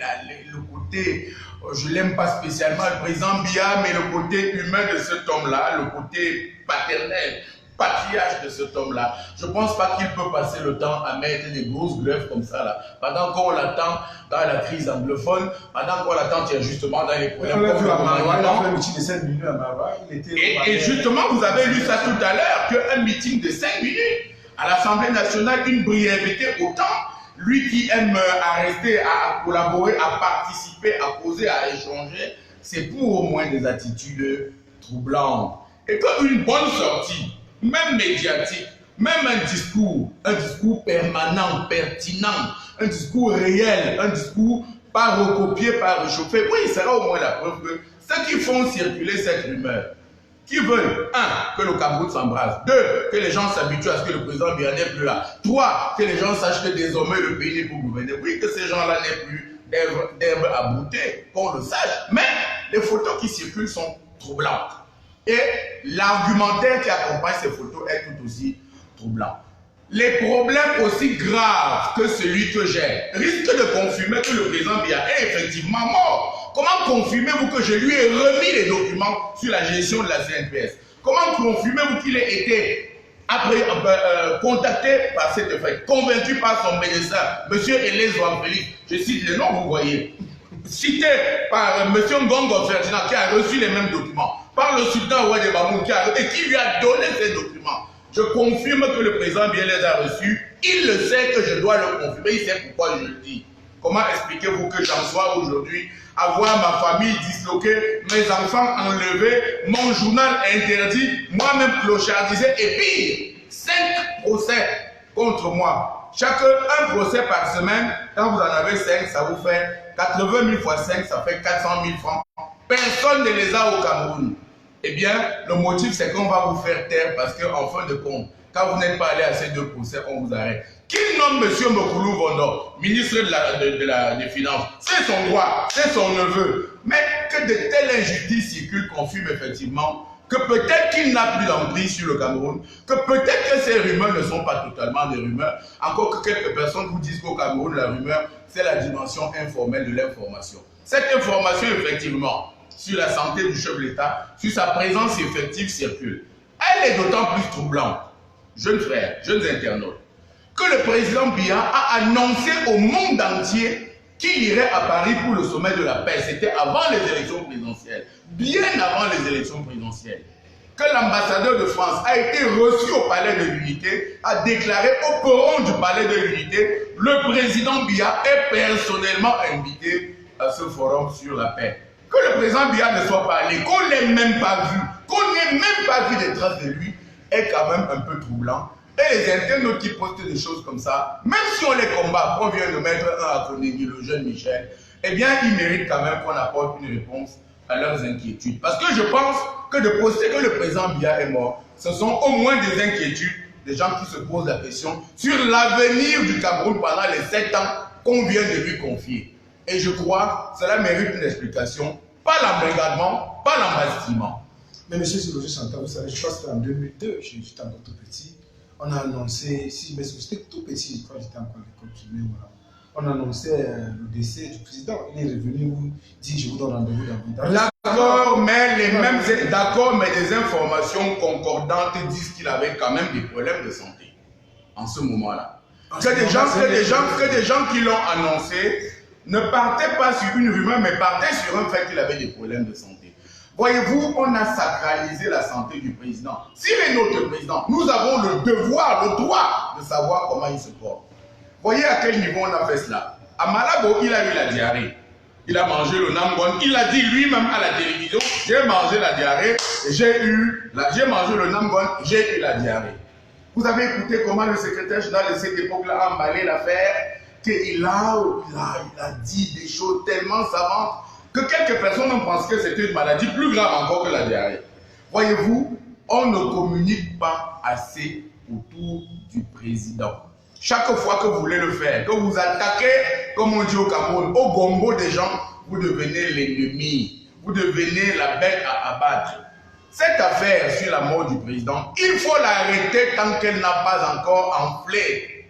le côté, je ne l'aime pas spécialement le président Biya, mais le côté humain de cet homme-là, le côté paternel, patriarche de cet homme-là, je ne pense pas qu'il peut passer le temps à mettre des grosses grèves comme ça, là, pendant qu'on l'attend dans la crise anglophone, pendant qu'on l'attend justement dans les problèmes. On l'a vu à Maroua, il a fait un meeting de 5 minutes à Maroua. Et justement, vous avez lu ça tout à l'heure, qu'un meeting de 5 minutes, à l'Assemblée nationale, une brièveté autant, lui qui aime à rester, à collaborer, à participer, à poser, à échanger, c'est pour au moins des attitudes troublantes. Et qu'une bonne sortie, même médiatique, même un discours permanent, pertinent, un discours réel, un discours pas recopié, pas réchauffé, oui, il sera au moins la preuve que ceux qui font circuler cette rumeur, qui veulent, 1, que le Cameroun s'embrase, 2, que les gens s'habituent à ce que le président Biya n'est plus là, 3, que les gens sachent que désormais le pays n'est plus gouverné, oui, que ces gens-là n'aient plus d'herbe à bouter, qu'on le sache, mais les photos qui circulent sont troublantes. Et l'argumentaire qui accompagne ces photos est tout aussi troublant. Les problèmes aussi graves que celui que j'ai risquent de confirmer que le président Biya est effectivement mort. Comment confirmez-vous que je lui ai remis les documents sur la gestion de la CNPS? Comment confirmez-vous qu'il ait été contacté par cette fête, convaincu par son médecin, M. Elez Félix, je cite les noms, vous voyez, cité par M. Ngongo Ferdinand qui a reçu les mêmes documents, par le sultan Ouad Bamou et qui lui a donné ces documents. Je confirme que le président Biya les a reçus, il le sait que je dois le confirmer, il sait pourquoi je le dis. Comment expliquez-vous que j'en sois aujourd'hui à voir ma famille disloquée, mes enfants enlevés, mon journal interdit, moi-même clochardisé et pire, 5 procès contre moi. Un procès par semaine, quand vous en avez 5, ça vous fait 80 000 fois 5, ça fait 400 000 francs. Personne ne les a au Cameroun. Eh bien, le motif, c'est qu'on va vous faire taire parce qu'en fin de compte, quand vous n'êtes pas allé à ces 2 procès, on vous arrête. Qui nomme M. Mokoulou Vondo, ministre des Finances? C'est son droit, c'est son neveu. Mais que de telles injustices circulent confirment effectivement que peut-être qu'il n'a plus d'emprise sur le Cameroun, que peut-être que ces rumeurs ne sont pas totalement des rumeurs, encore que quelques personnes vous disent qu'au Cameroun, la rumeur, c'est la dimension informelle de l'information. Cette information, effectivement, sur la santé du chef de l'État, sur sa présence effective circule. Elle est d'autant plus troublante, jeunes frères, jeunes internautes, que le président Biya a annoncé au monde entier qu'il irait à Paris pour le sommet de la paix. C'était avant les élections présidentielles, bien avant les élections présidentielles. Que l'ambassadeur de France a été reçu au palais de l'Unité, a déclaré au perron du palais de l'Unité, le président Biya est personnellement invité à ce forum sur la paix. Que le président Biya ne soit pas allé, qu'on ne l'ait même pas vu, qu'on n'ait même pas vu des traces de lui, est quand même un peu troublant. Et les internautes qui postent des choses comme ça, même si on les combat, qu'on vient de mettre un à Konegi, le jeune Michel, eh bien, ils méritent quand même qu'on apporte une réponse à leurs inquiétudes. Parce que je pense que de poster que le président Biya est mort, ce sont au moins des inquiétudes, des gens qui se posent la question sur l'avenir du Cameroun pendant les 7 ans qu'on vient de lui confier. Et je crois que cela mérite une explication, pas l'embrigadement, pas l'embastillement. Mais monsieur Siloge Chantal, vous savez, je pense qu'en 2002, j'étais encore tout petit, on a annoncé, si je me souviens, j'étais tout petit quand j'étais encore à l'école primaire, voilà. On annonçait le décès du président. Il est revenu vous dire je vous donne rendez-vous dans D'accord, mais des informations concordantes disent qu'il avait quand même des problèmes de santé en ce moment-là. Que des gens qui l'ont annoncé ne partaient pas sur une rumeur, mais partaient sur un fait qu'il avait des problèmes de santé. Voyez-vous, on a sacralisé la santé du président. S'il est notre président, nous avons le devoir, le droit de savoir comment il se porte. Voyez à quel niveau on a fait cela. À Malabo, il a eu la diarrhée. Il a mangé le namgon. Il a dit lui-même à la télévision, j'ai mangé la diarrhée, j'ai mangé le namgon, j'ai eu la diarrhée. Vous avez écouté comment le secrétaire général de cette époque-là a emballé l'affaire, qu'il a dit des choses tellement savantes que quelques personnes ont pensé que c'était une maladie plus grave encore que la diarrhée. Voyez-vous, on ne communique pas assez autour du président. Chaque fois que vous voulez le faire, que vous attaquez, comme on dit au Cameroun, au gombo des gens, vous devenez l'ennemi. Vous devenez la bête à abattre. Cette affaire sur la mort du président, il faut l'arrêter tant qu'elle n'a pas encore enflé.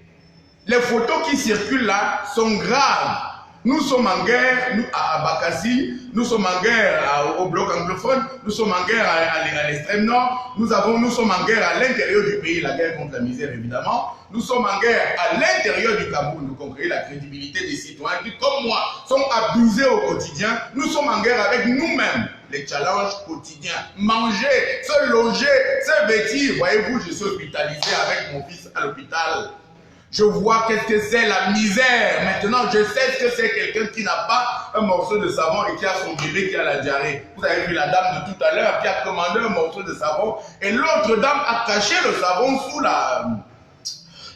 Les photos qui circulent là sont graves. Nous sommes en guerre à Bakassi, nous sommes en guerre au bloc anglophone, nous sommes en guerre à l'extrême nord, nous sommes en guerre à l'intérieur du pays, la guerre contre la misère évidemment. Nous sommes en guerre à l'intérieur du Cameroun, nous conquérir la crédibilité des citoyens qui, comme moi, sont abusés au quotidien. Nous sommes en guerre avec nous-mêmes, les challenges quotidiens. Manger, se loger, se vêtir. Voyez-vous, je suis hospitalisé avec mon fils à l'hôpital. Je vois qu'est-ce que c'est la misère. Maintenant, je sais ce que c'est quelqu'un qui n'a pas un morceau de savon et qui a son bébé qui a la diarrhée. Vous avez vu la dame de tout à l'heure qui a commandé un morceau de savon et l'autre dame a caché le savon sous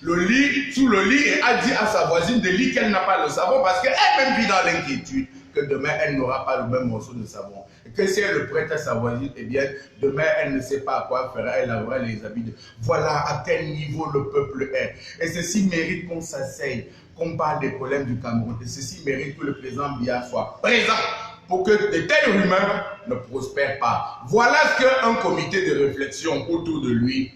le lit et a dit à sa voisine de lit qu'elle n'a pas le savon parce qu'elle-même vit dans l'inquiétude que demain elle n'aura pas le même morceau de savon. Et que si elle le prête à sa voisine, eh bien, demain elle ne sait pas à quoi faire, elle aura les habits de... Voilà à quel niveau le peuple est. Et ceci mérite qu'on s'asseye, qu'on parle des problèmes du Cameroun. Et ceci mérite que le président Biya soit présent pour que de telles rumeurs ne prospèrent pas. Voilà ce qu'un comité de réflexion autour de lui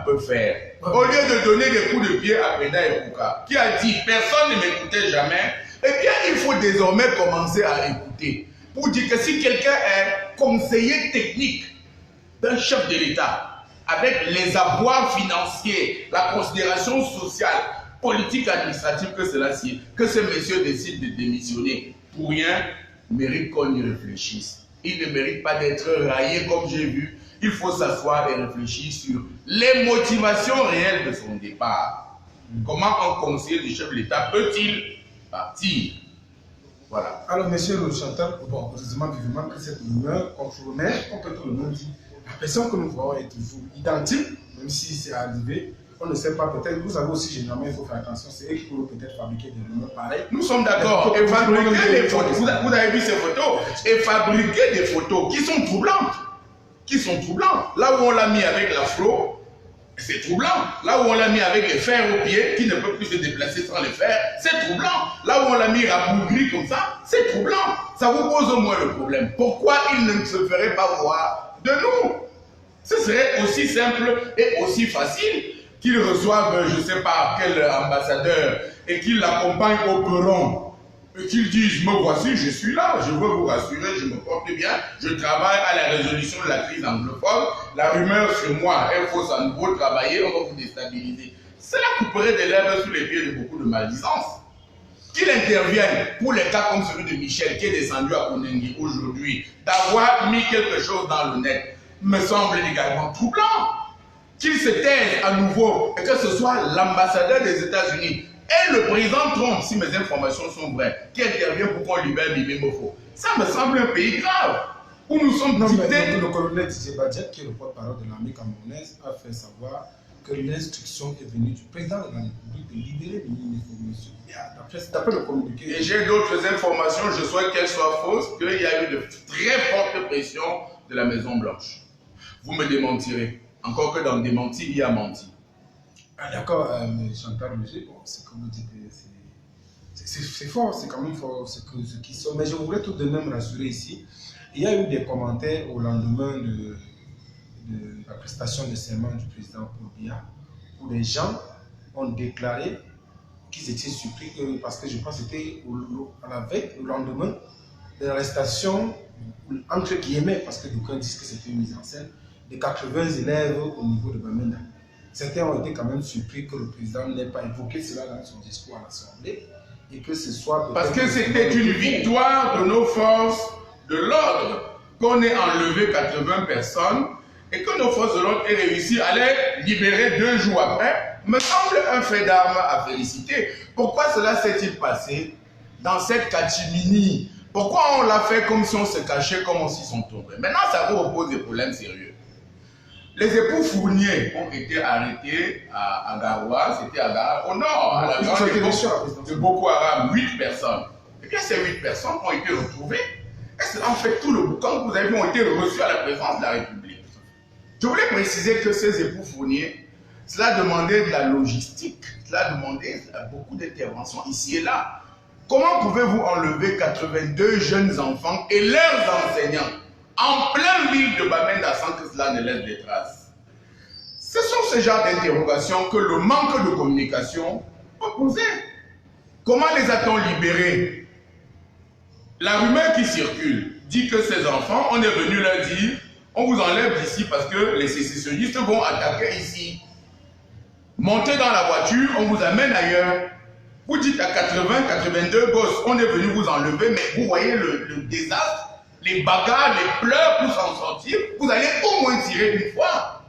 peut faire. Au lieu de donner des coups de pied à Preda et Pouka, qui a dit personne ne m'écoutait jamais, eh bien il faut désormais commencer à écouter. Pour dire que si quelqu'un est conseiller technique d'un chef de l'État, avec les avoirs financiers, la considération sociale, politique, administrative que cela sied, que ce monsieur décide de démissionner pour rien, mérite qu'on y réfléchisse. Il ne mérite pas d'être raillé comme j'ai vu. Il faut s'asseoir et réfléchir sur les motivations réelles de son départ. Comment un conseiller du chef de l'État peut-il partir? Voilà. Alors, monsieur le chanteur, bon, heureusement, vivement que cette rumeur contre-rumeur, on peut tout le monde dire, la personne que nous voyons est toujours identique, même si c'est arrivé. On ne sait pas, peut-être, vous savez aussi, généralement, il faut faire attention, c'est eux qui pourront peut-être fabriquer des rumeurs pareilles. Nous sommes d'accord. Et fabriquer des photos, vous avez vu ces photos, et fabriquer des photos qui sont troublantes. Là où on l'a mis avec l'afro, c'est troublant. Là où on l'a mis avec les fers aux pieds, qui ne peut plus se déplacer sans les fers, c'est troublant. Là où on l'a mis rabougri comme ça, c'est troublant. Ça vous pose au moins le problème. Pourquoi il ne se ferait pas voir de nous? Ce serait aussi simple et aussi facile qu'il reçoive, je ne sais pas quel ambassadeur, et qu'il l'accompagne au perron. Et qu'ils disent, me voici, je suis là, je veux vous rassurer, je me porte bien, je travaille à la résolution de la crise anglophone, la rumeur sur moi, il faut à nouveau travailler, on va vous déstabiliser. Cela couperait des lèvres sous les pieds de beaucoup de maldisances. Qu'il intervienne pour les cas comme celui de Michel qui est descendu à Konengi aujourd'hui, d'avoir mis quelque chose dans le net, me semble également troublant. Qu'il se taise à nouveau et que ce soit l'ambassadeur des États-Unis et le président Trump, si mes informations sont vraies, qui intervient pour qu'on libère Bibi Mofo. Ça me semble un pays grave, où nous sommes dictés. Le colonel Didier Badjet, qui est le porte-parole de l'armée camerounaise, a fait savoir que l'instruction est venue du président de la République de libérer Bibi Mofo. D'après le communiqué. Et j'ai d'autres informations, je souhaite qu'elles soient fausses, qu'il y a eu de très fortes pressions de la Maison Blanche. Vous me démentirez. Encore que dans le démenti, il y a menti. Ah, d'accord, mais Chantal Roger, bon, c'est comme vous dites, c'est fort, c'est quand même fort ce qu'ils sont. Mais je voudrais tout de même rassurer ici. Il y a eu des commentaires au lendemain de la prestation de serment du président Paul Biya, où des gens ont déclaré qu'ils étaient surpris parce que je pense que c'était à la veille, le lendemain de l'arrestation, entre guillemets, parce que d'aucuns disent que c'était une mise en scène, de 80 élèves au niveau de Bamenda. Certains ont été quand même surpris que le président n'ait pas évoqué cela dans son discours à l'Assemblée et que ce soit... Parce que c'était une victoire de nos forces de l'ordre qu'on ait enlevé 80 personnes et que nos forces de l'ordre aient réussi à les libérer 2 jours après, me semble un fait d'armes à féliciter. Pourquoi cela s'est-il passé dans cette catimini? Pourquoi on l'a fait comme si on se cachait, comme on s'y sont tombés? Maintenant, ça vous repose des problèmes sérieux. Les époux Fournier ont été arrêtés à Garoua, c'était à Garoua, au nord, à la grande époque de Boko Haram, 8 personnes. Et bien ces 8 personnes ont été retrouvées. Et cela en fait tout le boucan que vous avez vu ont été reçus à la présidence de la République. Je voulais préciser que ces époux Fournier, cela demandait de la logistique, cela demandait beaucoup d'interventions ici et là. Comment pouvez-vous enlever 82 jeunes enfants et leurs enseignants en plein ville de Bamenda sans que cela ne laisse des traces? Ce sont ce genre d'interrogations que le manque de communication peut poser. Comment les a-t-on libérés? La rumeur qui circule dit que ces enfants, on est venu leur dire, on vous enlève d'ici parce que les sécessionnistes vont attaquer ici. Montez dans la voiture, on vous amène ailleurs. Vous dites à 80, 82 gosses, on est venu vous enlever, mais vous voyez le désastre, les bagarres, les pleurs pour s'en sortir, vous allez au moins tirer une fois.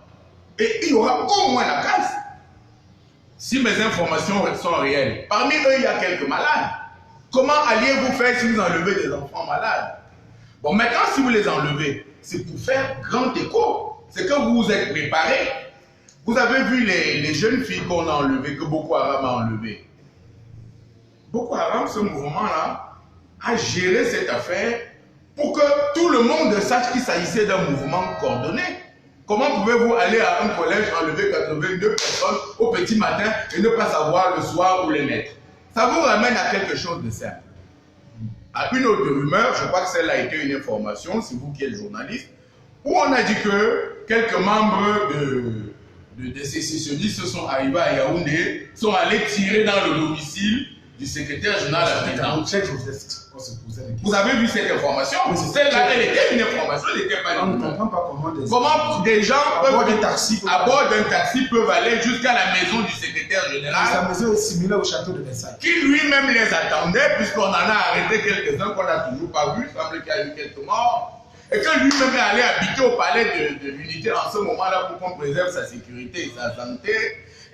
Et il y aura au moins la casse. Si mes informations sont réelles, parmi eux, il y a quelques malades. Comment alliez-vous faire si vous enlevez des enfants malades? Bon, maintenant, si vous les enlevez, c'est pour faire grand écho. C'est que vous vous êtes préparés. Vous avez vu les jeunes filles qu'on a enlevées, que Boko Haram a enlevées. Boko Haram, ce mouvement-là, a géré cette affaire pour que tout le monde sache qu'il s'agissait d'un mouvement coordonné. Comment pouvez-vous aller à un collège enlever 82 personnes au petit matin et ne pas savoir le soir où les mettre? Ça vous ramène à quelque chose de simple. À une autre rumeur, je crois que celle-là a été une information, c'est vous qui êtes journaliste, où on a dit que quelques membres des sécessionnistes sont arrivés à Yaoundé, sont allés tirer dans le domicile du secrétaire général de la présidence. Vous avez vu cette information? Celle-là, elle était une information, elle n'était pas une. On ne comprend pas comment des gens à bord d'un taxi peuvent aller jusqu'à la maison du secrétaire général. Sa maison est similaire au château de Versailles. Qui lui-même les attendait, puisqu'on en a arrêté quelques-uns qu'on n'a toujours pas vus, il semble qu'il y a eu quelques morts. Et que lui-même est allé habiter au palais de l'unité en ce moment-là pour qu'on préserve sa sécurité et sa santé.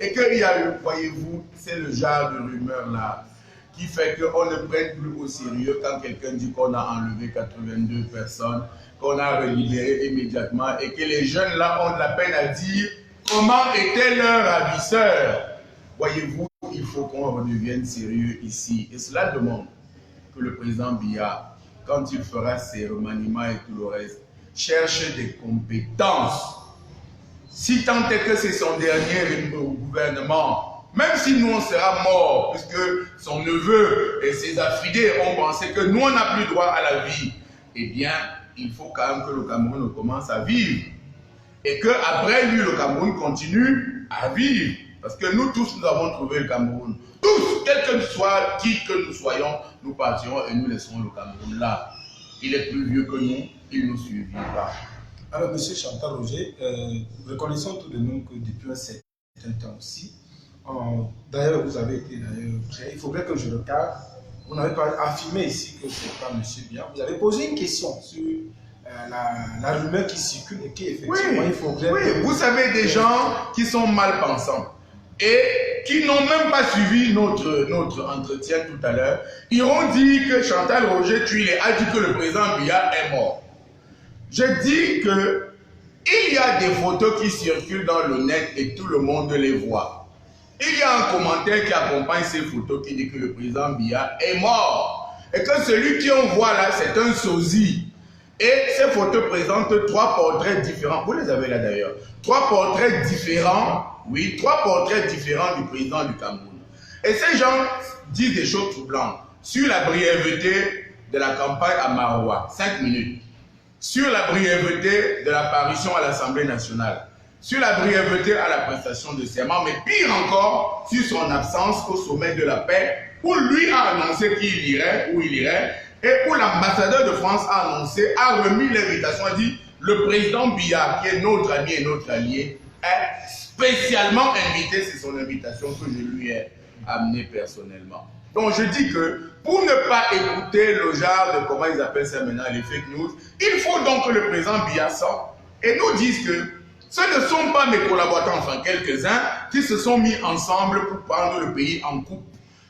Et qu'il y a eu, voyez-vous, c'est le genre de rumeur-là qui fait qu'on ne prenne plus au sérieux quand quelqu'un dit qu'on a enlevé 82 personnes, qu'on a relibéré immédiatement et que les jeunes-là ont de la peine à dire comment était leur ravisseur. Voyez-vous, il faut qu'on redevienne sérieux ici. Et cela demande que le président Biya, quand il fera ses remaniements et tout le reste, cherche des compétences. Si tant est que c'est son dernier gouvernement, même si nous on sera morts, puisque son neveu et ses affidés ont pensé que nous on n'a plus droit à la vie, eh bien, il faut quand même que le Cameroun commence à vivre. Et qu'après lui, le Cameroun continue à vivre. Parce que nous tous, nous avons trouvé le Cameroun. Tous, quel que soit qui que nous soyons, nous partirons et nous laisserons le Cameroun là. Il est plus vieux que nous, il nous suivra. Alors, M. Chantal Roger, reconnaissons tout de même que depuis un certain temps aussi, d'ailleurs, vous avez été prêt, il faudrait que je regarde, vous n'avez pas affirmé ici que ce n'est pas M. Biya, vous avez posé une question sur la rumeur qui circule et qui effectivement, il faudrait... Oui, vous savez, des gens qui sont mal pensants et qui n'ont même pas suivi notre entretien tout à l'heure, ils ont dit que Chantal Roger Tuile a dit que le président Biya est mort. Je dis que il y a des photos qui circulent dans le net et tout le monde les voit. Il y a un commentaire qui accompagne ces photos qui dit que le président Biya est mort. Et que celui qui on voit là, c'est un sosie. Et ces photos présentent 3 portraits différents. Vous les avez là d'ailleurs. 3 portraits différents, oui, 3 portraits différents du président du Cameroun. Et ces gens disent des choses troublantes sur la brièveté de la campagne à Maroua. 5 minutes. Sur la brièveté de l'apparition à l'Assemblée nationale. sur la brièveté à la prestation de serment, mais pire encore, sur son absence au sommet de la paix, où lui a annoncé qu'il irait, où il irait, et où l'ambassadeur de France a annoncé, a remis l'invitation, a dit, le président Biya, qui est notre ami et notre allié, est spécialement invité, c'est son invitation que je lui ai amenée personnellement. Donc je dis que pour ne pas écouter le genre de, comment ils appellent ça maintenant, les fake news, il faut donc que le président Biya sorte et nous dise que ce ne sont pas mes collaborateurs, enfin quelques-uns, qui se sont mis ensemble pour prendre le pays en coupe.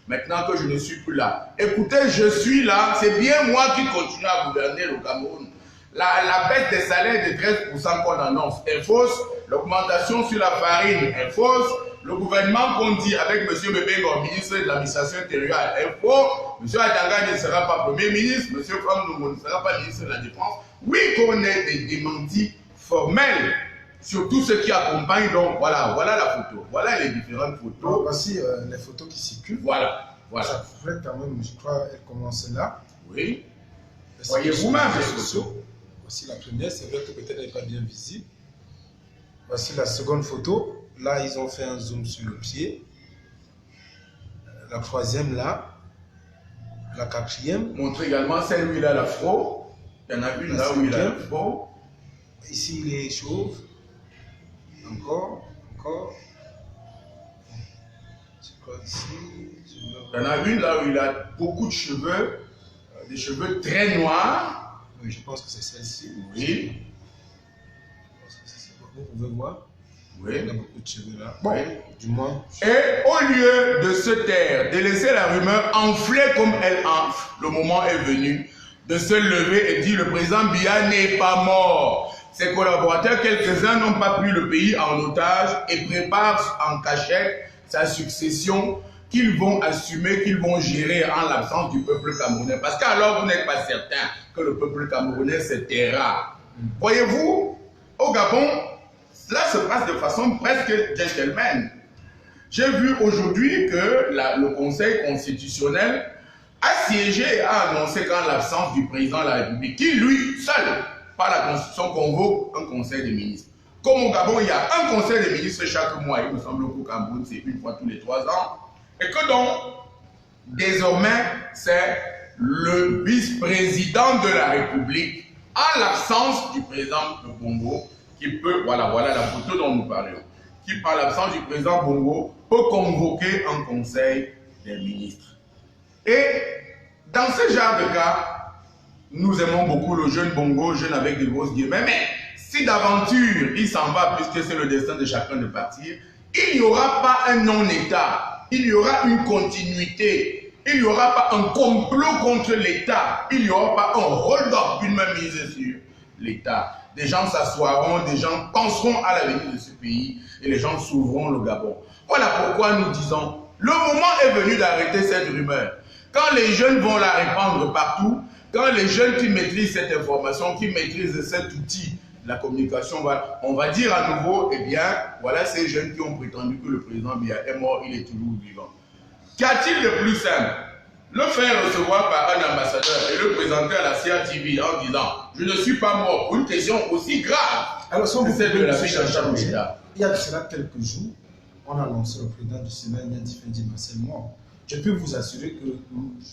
Maintenant que je ne suis plus là. Écoutez, je suis là, c'est bien moi qui continue à gouverner le Cameroun. La baisse des salaires de 13% qu'on annonce est fausse, l'augmentation sur la farine est fausse, le gouvernement qu'on dit avec M. Bebengo, ministre de l'administration intérieure, est faux, M. Atanga ne sera pas premier ministre, M. Fram ne sera pas ministre de la Défense. Oui, qu'on ait des démentis formels sur tout ce qui accompagne, donc voilà la photo, voilà les différentes photos. Donc, voici les photos qui circulent. Voilà. Ça reflète quand même, je crois, elle commence là. Oui. Voyez vous-même les photos. Voici la première, c'est vrai que peut-être elle n'est pas bien visible. Voici la seconde photo. Là, ils ont fait un zoom sur le pied. La troisième là. La quatrième. Montre également celle où il a l'afro. Il y en a une là où il a l'afro. Ici, il est chauve. Encore. Je crois ici. Il y en a une là où il a beaucoup de cheveux. Des cheveux très noirs. Oui, je pense que c'est celle-ci. Oui. Vous pouvez voir. Oui. Il a beaucoup de cheveux là. Bon, du moins. Et au lieu de se taire, de laisser la rumeur enfler comme elle enfle, le moment est venu de se lever et dire le président Biya n'est pas mort. Ses collaborateurs, quelques-uns, n'ont pas pris le pays en otage et préparent en cachette sa succession qu'ils vont assumer, qu'ils vont gérer en l'absence du peuple camerounais. Parce qu'alors, vous n'êtes pas certain que le peuple camerounais se taira. Voyez-vous, au Gabon, cela se passe de façon presque gentleman. J'ai vu aujourd'hui que le Conseil constitutionnel a siégé et a annoncé qu'en l'absence du président de la République, qui lui, seul, par la Constitution, convoque un Conseil des ministres. Comme au Gabon, il y a un Conseil des ministres chaque mois, il me semble qu'au Cameroun, c'est une fois tous les 3 ans. Et que donc, désormais, c'est le vice-président de la République, en l'absence du président Bongo, qui peut, voilà la photo dont nous parlions, qui par l'absence du président Bongo, peut convoquer un conseil des ministres. Et dans ce genre de cas, nous aimons beaucoup le jeune Bongo, jeune avec des grosses guillemets, mais si d'aventure il s'en va, puisque c'est le destin de chacun de partir, il n'y aura pas un non-État. Il y aura une continuité, il n'y aura pas un complot contre l'État, il n'y aura pas un hold-up, une main mise sur l'État. Des gens s'assoiront, des gens penseront à l'avenir de ce pays et les gens s'ouvriront le Gabon. Voilà pourquoi nous disons, le moment est venu d'arrêter cette rumeur. Quand les jeunes vont la répandre partout, quand les jeunes qui maîtrisent cette information, qui maîtrisent cet outil, la communication, on va dire à nouveau, eh bien, voilà ces jeunes qui ont prétendu que le président Biya est mort, il est toujours vivant. Qu'y a-t-il de plus simple? Le faire recevoir par un ambassadeur et le présenter à la CRTV en disant « Je ne suis pas mort » pour une question aussi grave. Alors, que celle de la vie d'un chef d'État. Il y a de cela quelques jours, on a annoncé au président du Sénat, Nyadi Fendi Marcel mort. Je peux vous assurer que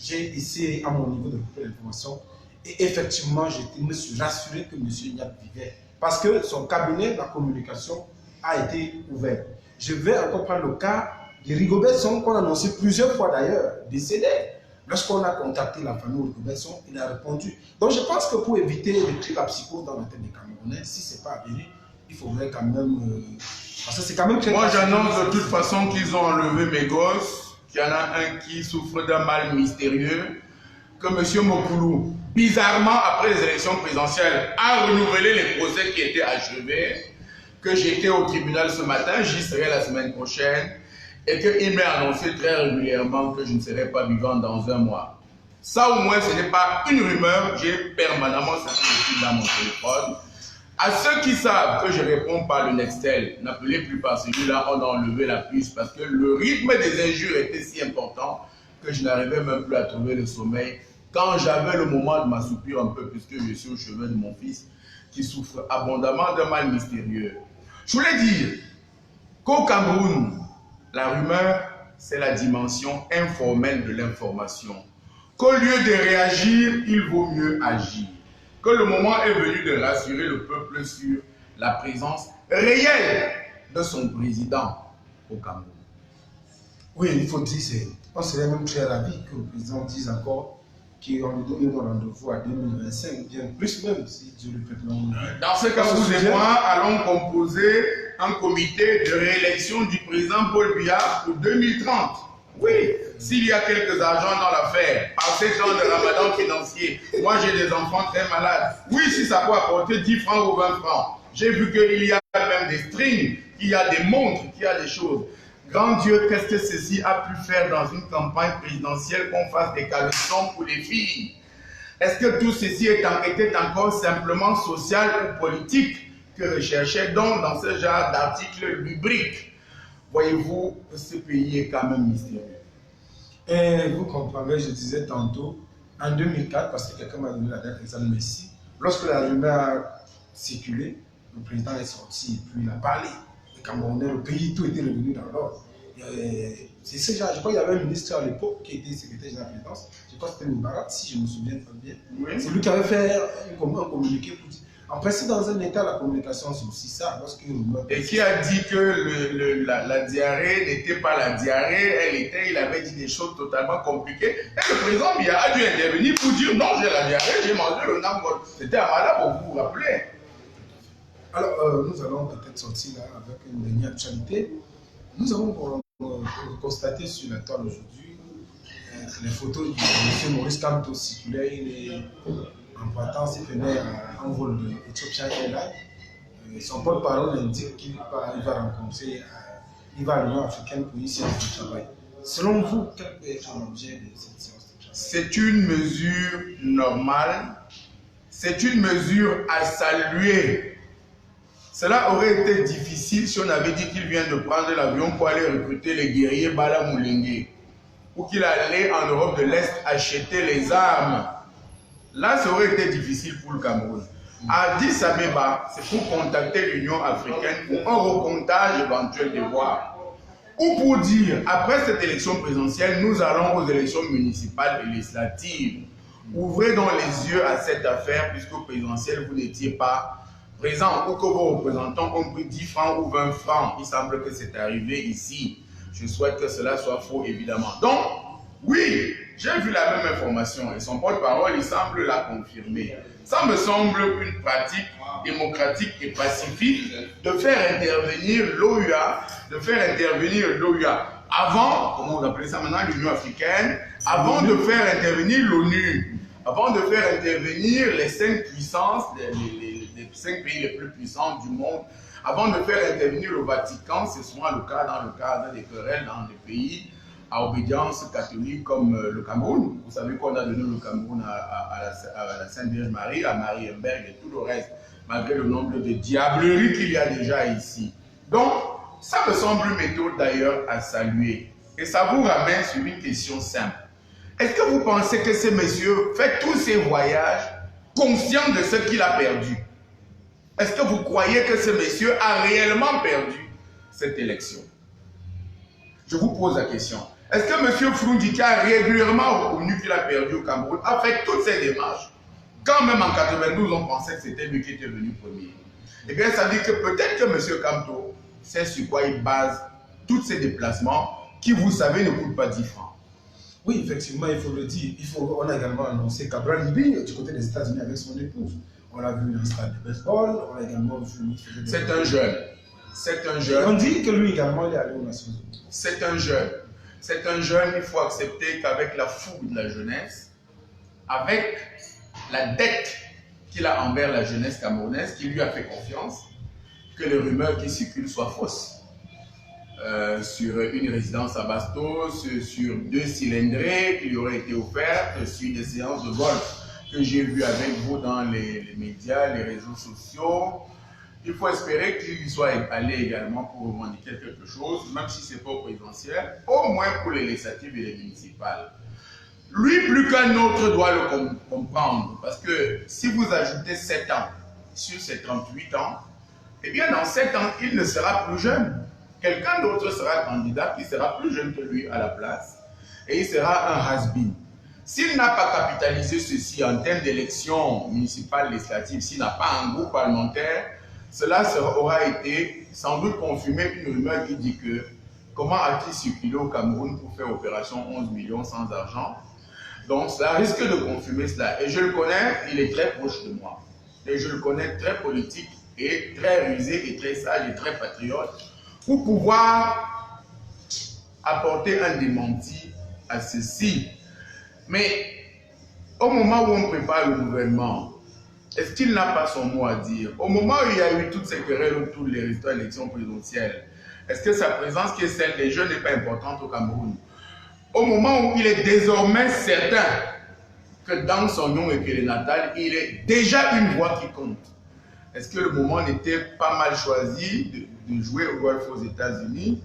j'ai essayé à mon niveau de récupérer l'information et effectivement, je me suis rassuré que M. Nyadi vivait. Parce que son cabinet, la communication, a été ouvert. Je vais encore prendre le cas de Rigobert Song, qu'on a annoncé plusieurs fois d'ailleurs, décédé. Lorsqu'on a contacté la famille Rigobert Song, il a répondu. Donc je pense que pour éviter de créer la psychose dans la tête des Camerounais, si ce n'est pas avéré, il faudrait quand même... parce que c'est quand même très... Moi j'annonce de toute façon qu'ils ont enlevé mes gosses, qu'il y en a un qui souffre d'un mal mystérieux, que M. Mokoulou, bizarrement après les élections présidentielles, a renouvelé les procès qui étaient achevés, que j'étais au tribunal ce matin, j'y serai la semaine prochaine, et qu'il m'a annoncé très régulièrement que je ne serai pas vivant dans un mois. Ça au moins ce n'est pas une rumeur, j'ai permanemment ça dans mon téléphone. À ceux qui savent que je réponds par le Nextel, n'appelez plus par celui-là, on a enlevé la puce parce que le rythme des injures était si important que je n'arrivais même plus à trouver le sommeil. Quand j'avais le moment de m'assoupir un peu, puisque je suis au chevet de mon fils qui souffre abondamment d'un mal mystérieux. Je voulais dire qu'au Cameroun, la rumeur, c'est la dimension informelle de l'information. Qu'au lieu de réagir, il vaut mieux agir. Que le moment est venu de rassurer le peuple sur la présence réelle de son président au Cameroun. Oui, il faut dire, on serait même très ravis que le président dise encore qu'on lui donne un rendez-vous à 2025, bien plus même, si Dieu le fait. Dans ce cas, vous et moi allons composer un comité de réélection du président Paul Biya pour 2030. Oui, s'il y a quelques argents dans l'affaire, par ces temps de ramadan financier, moi j'ai des enfants très malades. Oui, si ça peut apporter 10 francs ou 20 francs. J'ai vu qu'il y a même des strings, qu'il y a des montres, qu'il y a des choses. Grand Dieu, qu'est-ce que ceci a pu faire dans une campagne présidentielle qu'on fasse des caleçons pour les filles? Est-ce que tout ceci était encore simplement social ou politique que recherchait donc dans ce genre d'article lubrique? Voyez-vous, ce pays est quand même mystérieux. Et vous comprendrez, je disais tantôt, en 2004, parce que quelqu'un m'a donné la date exacte, mais si, lorsque la rumeur a circulé, le président est sorti et puis il a parlé. Le Camerounais, le pays, tout était revenu dans l'ordre. C'est ce genre, je crois qu'il y avait un ministre à l'époque qui était secrétaire général de la présidence, je crois que c'était Moubarak, si je me souviens très bien. Oui. C'est lui qui avait fait un communiqué pour dire. En principe, dans un état, la communication, c'est aussi ça. Et qui a dit que la diarrhée n'était pas la diarrhée, il avait dit des choses totalement compliquées. Et le président Biya a dû intervenir pour dire non, j'ai la diarrhée, j'ai mangé le namgol. C'était un malade, vous vous rappelez. Alors, nous allons peut-être sortir là avec une dernière actualité. Nous avons constaté sur la toile aujourd'hui les photos de M. Maurice Kamto circulaient. Il est en vacances, il venait en vol de Ethiopian Airlines. Son porte-parole indique qu'il va rencontrer, il va à l'Union africaine pour une séance de travail. Selon vous, quel peut être l'objet de cette séance de travail? C'est une mesure normale, c'est une mesure à saluer. Cela aurait été difficile si on avait dit qu'il vient de prendre l'avion pour aller recruter les guerriers Bala Moulengue ou qu'il allait en Europe de l'Est acheter les armes. Là, ça aurait été difficile pour le Cameroun. À Addis Abeba, c'est pour contacter l'Union africaine pour un recomptage éventuel des voix. Ou pour dire, après cette élection présidentielle, nous allons aux élections municipales et législatives. Ouvrez donc les yeux à cette affaire, puisqu'au présidentiel, vous n'étiez pas présent ou que vos représentants ont pris 10 francs ou 20 francs. Il semble que c'est arrivé ici. Je souhaite que cela soit faux, évidemment. Donc, oui, j'ai vu la même information et son porte-parole, il semble la confirmer. Ça me semble une pratique démocratique et pacifique de faire intervenir l'OUA, avant, comment vous appelez ça maintenant, l'Union africaine, avant de faire intervenir l'ONU, avant de faire intervenir les 5 puissances, les 5 pays les plus puissants du monde, avant de faire intervenir le Vatican, c'est souvent le cas dans le cadre des querelles dans des pays à obédience catholique comme le Cameroun. Vous savez qu'on a donné le Cameroun à la Sainte Vierge Marie, à Marienberg et tout le reste, malgré le nombre de diableries qu'il y a déjà ici. Donc, ça me semble une méthode d'ailleurs à saluer. Et ça vous ramène sur une question simple. Est-ce que vous pensez que ce monsieur fait tous ces voyages conscient de ce qu'il a perdu? Est-ce que vous croyez que ce monsieur a réellement perdu cette élection? Je vous pose la question. Est-ce que M. Froundi, qui a régulièrement reconnu qu'il a perdu au Cameroun, a fait toutes ces démarches? Quand même en 92, on pensait que c'était lui qui était venu premier. Eh bien, ça dit que peut-être que M. Kamto sait sur quoi il base tous ces déplacements qui, vous savez, ne coûtent pas 10 francs. Oui, effectivement, il faut le dire. On a également annoncé Cabral Libye du côté des États-Unis avec son épouse. On l'a vu dans le stade de baseball, on a également vu... C'est un jeune. C'est un jeune. On dit que lui également, il est allé aux Nations Unies. C'est un jeune. C'est un jeune, il faut accepter qu'avec la fougue de la jeunesse, avec la dette qu'il a envers la jeunesse camerounaise, qui lui a fait confiance, que les rumeurs qui circulent soient fausses. Sur une résidence à Bastos, sur 2 cylindrées qui lui auraient été offertes, sur des séances de golf que j'ai vues avec vous dans les médias, les réseaux sociaux. Il faut espérer qu'il soit allé également pour revendiquer quelque chose, même si ce n'est pas au présidentiel, au moins pour les législatives et les municipales. Lui, plus qu'un autre, doit le comprendre, parce que si vous ajoutez 7 ans sur ces 38 ans, eh bien dans 7 ans, il ne sera plus jeune. Quelqu'un d'autre sera candidat qui sera plus jeune que lui à la place et il sera un has-been. S'il n'a pas capitalisé ceci en termes d'élections municipales législatives, s'il n'a pas un groupe parlementaire, cela aura été sans doute confirmé une rumeur qui dit que comment a-t-il circulé au Cameroun pour faire opération 11 millions sans argent? Donc cela risque de confirmer cela. Et je le connais, il est très proche de moi. Et je le connais très politique et très rusé et très sage et très patriote pour pouvoir apporter un démenti à ceci. Mais au moment où on prépare le gouvernement, est-ce qu'il n'a pas son mot à dire? Au moment où il y a eu toutes ces querelles autour des résultats d'élections présidentielles, est-ce que sa présence, qui est celle des jeunes, n'est pas importante au Cameroun? Au moment où il est désormais certain que dans son nom et qu'il est natal, il est déjà une voix qui compte. Est-ce que le moment n'était pas mal choisi de jouer au golf aux États-Unis?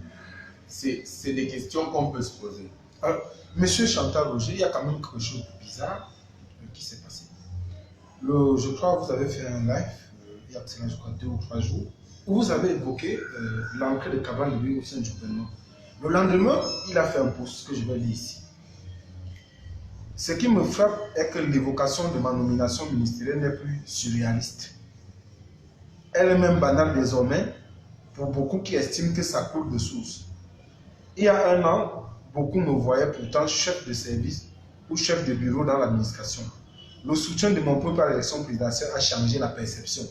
C'est des questions qu'on peut se poser. Alors, Monsieur Chantal Roger, il y a quand même quelque chose de bizarre qui s'est passé. Je crois que vous avez fait un live, il y a je crois 2 ou 3 jours, où vous avez évoqué l'entrée de Cabral Libby au sein du gouvernement. Le lendemain, il a fait un post que je vais lire ici. Ce qui me frappe est que l'évocation de ma nomination ministérielle n'est plus surréaliste. Elle est même banale désormais pour beaucoup qui estiment que ça coule de source. Il y a 1 an, beaucoup me voyaient pourtant chef de service ou chef de bureau dans l'administration. Le soutien de mon peuple à l'élection présidentielle a changé la perception.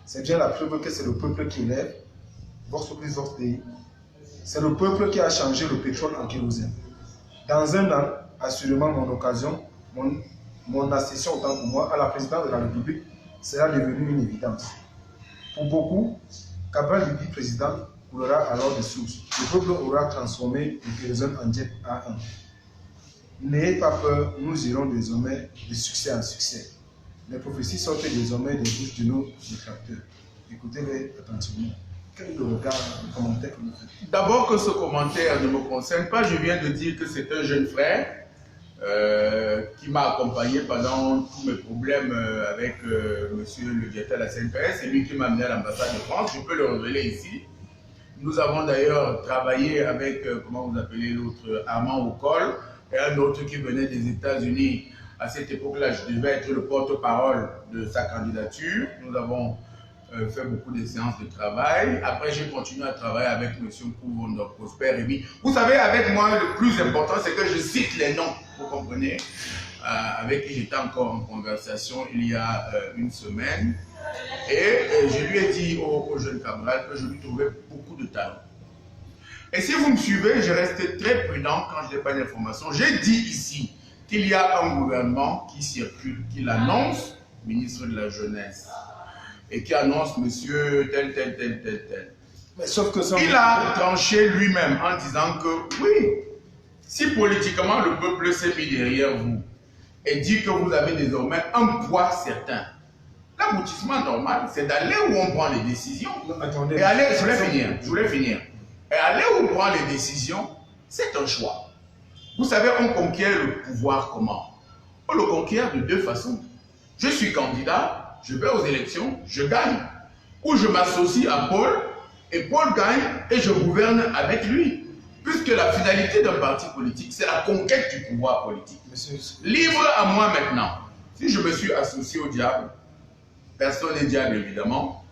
C'est bien la preuve que c'est le peuple qui élève, Vox Populi Vox Dei. C'est le peuple qui a changé le pétrole en kérosène. Dans 1 an, assurément mon occasion, mon accession autant pour moi à la présidence de la République sera devenue une évidence. Pour beaucoup, Cabral Libby président coulera alors de source. Le peuple aura transformé le kérosène en jet A1. N'ayez pas peur, nous irons désormais de succès en succès. Les prophéties sortent désormais des bouches de nos détracteurs. Écoutez-les attentivement. Quel est le regard, le commentaire que vous faites? D'abord que ce commentaire ne me concerne pas, je viens de dire que c'est un jeune frère qui m'a accompagné pendant tous mes problèmes avec monsieur le directeur de la CNPS. C'est lui qui m'a amené à l'ambassade de France, je peux le révéler ici. Nous avons d'ailleurs travaillé avec, comment vous appelez l'autre, Armand Ocol, et un autre qui venait des États-Unis. À cette époque-là, je devais être le porte-parole de sa candidature. Nous avons fait beaucoup de séances de travail. Après, j'ai continué à travailler avec M. Kouvon, Prosper Rémy. Vous savez, avec moi, le plus important, c'est que je cite les noms, vous comprenez, avec qui j'étais encore en conversation il y a 1 semaine. Et je lui ai dit au jeune Cabral que je lui trouvais beaucoup de talent. Et si vous me suivez, je reste très prudent quand je n'ai pas d'informations. J'ai dit ici qu'il y a un gouvernement qui circule, qui l'annonce, ministre de la Jeunesse, et qui annonce monsieur tel. Mais sauf que ça, il a tranché lui-même en disant que oui, si politiquement le peuple s'est mis derrière vous et dit que vous avez désormais un poids certain, l'aboutissement normal, c'est d'aller où on prend les décisions. Non, attendez, et aller, je voulais finir. Et aller où on prend les décisions, c'est un choix. Vous savez, on conquiert le pouvoir comment? On le conquiert de 2 façons. Je suis candidat, je vais aux élections, je gagne. Ou je m'associe à Paul, et Paul gagne, et je gouverne avec lui. Puisque la finalité d'un parti politique, c'est la conquête du pouvoir politique. Libre à moi maintenant. Si je me suis associé au diable, personne n'est diable évidemment,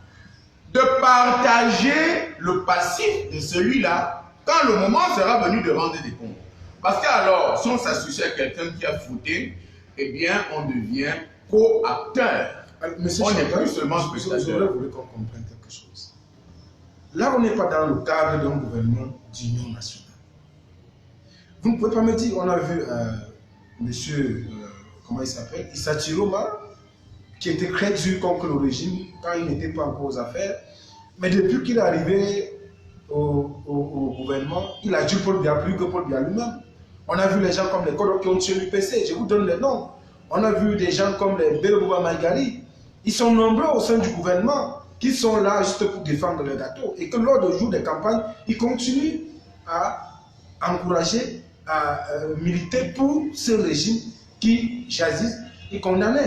de partager le passif de celui-là quand le moment sera venu de rendre des comptes. Parce qu'alors, si on s'associe à quelqu'un qui a fauté, eh bien, on devient co-acteur. On n'est plus seulement spectateur. Je voulais qu'on comprenne quelque chose. Là, on n'est pas dans le cadre d'un gouvernement d'union nationale. Vous ne pouvez pas me dire, on a vu monsieur, comment il s'appelle, Issa Chiroma, qui était très dur contre le régime quand il n'était pas encore aux affaires. Mais depuis qu'il est arrivé au gouvernement, il a dit Paul Biya plus que Paul Biya lui-même. On a vu les gens comme les Kodok qui ont tué l'UPC, je vous donne les noms. On a vu des gens comme les Belobouba Maïgari. Ils sont nombreux au sein du gouvernement qui sont là juste pour défendre le gâteau. Et que lors du jour des campagnes, ils continuent à encourager, à militer pour ce régime qui jadis est condamné.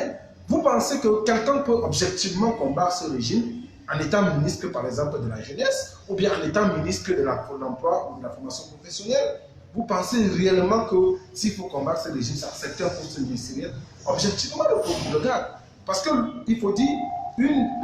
Vous pensez que quelqu'un peut objectivement combattre ce régime en étant ministre, par exemple, de la jeunesse, ou bien en étant ministre de l'emploi ou de la formation professionnelle. Vous pensez réellement que s'il faut combattre ce régime, ça accepter un poste ministériel? Objectivement, il faut que vous le garde. Parce qu'il faut dire,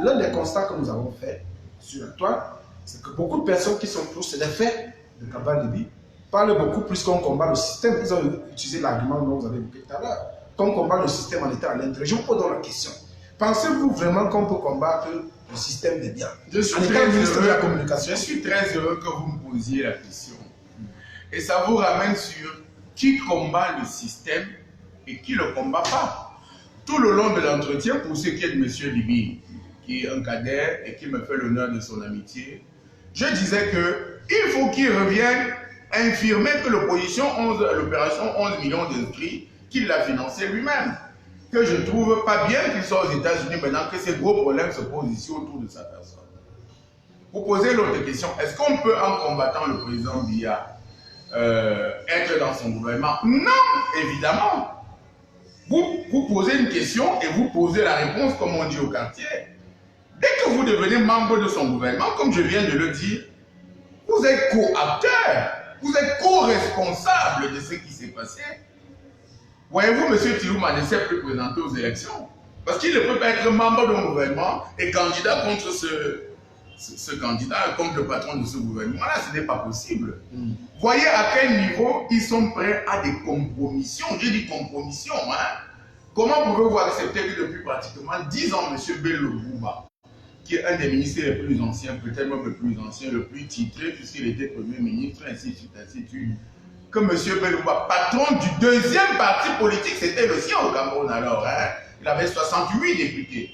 l'un des constats que nous avons fait sur la toile, c'est que beaucoup de personnes qui sont pour, c'est les faits de Kaba Libi, parlent beaucoup plus qu'on combat le système. Ils ont utilisé l'argument dont vous avez évoqué tout à l'heure. Qu'on combat le système en état à l'intérieur. Je vous pose donc la question. Pensez-vous vraiment qu'on peut combattre le système des biens? Je suis très heureux que vous me posiez la question. Et ça vous ramène sur qui combat le système et qui ne le combat pas. Tout le long de l'entretien, pour ce qui est de M. Libi, qui est un cadet et qui me fait l'honneur de son amitié, je disais qu'il faut qu'il revienne infirmer que l'opération 11 millions d'inscrits, qu'il l'a financé lui-même. Que je ne trouve pas bien qu'il soit aux États-Unis maintenant que ces gros problèmes se posent ici autour de sa personne. Vous posez l'autre question, est-ce qu'on peut, en combattant le président Biya, être dans son gouvernement? Non, évidemment. Vous posez une question et vous posez la réponse, comme on dit au quartier. Dès que vous devenez membre de son gouvernement, comme je viens de le dire, vous êtes co-acteur, vous êtes co-responsable de ce qui s'est passé. Voyez-vous, M. Tilouma ne s'est plus présenté aux élections. Parce qu'il ne peut pas être membre d'un gouvernement et candidat contre ce candidat, contre le patron de ce gouvernement-là, ce n'est pas possible. Voyez à quel niveau ils sont prêts à des compromissions. Je dis compromissions, hein. Comment pouvez-vous accepter que depuis pratiquement 10 ans, M. Bello Bouba, qui est un des ministres les plus anciens, peut-être même le plus ancien, le plus titré, puisqu'il était Premier ministre, ainsi de suite, que M. Bello Bouba, patron du deuxième parti politique, c'était le sien au Cameroun alors, hein. Il avait 68 députés.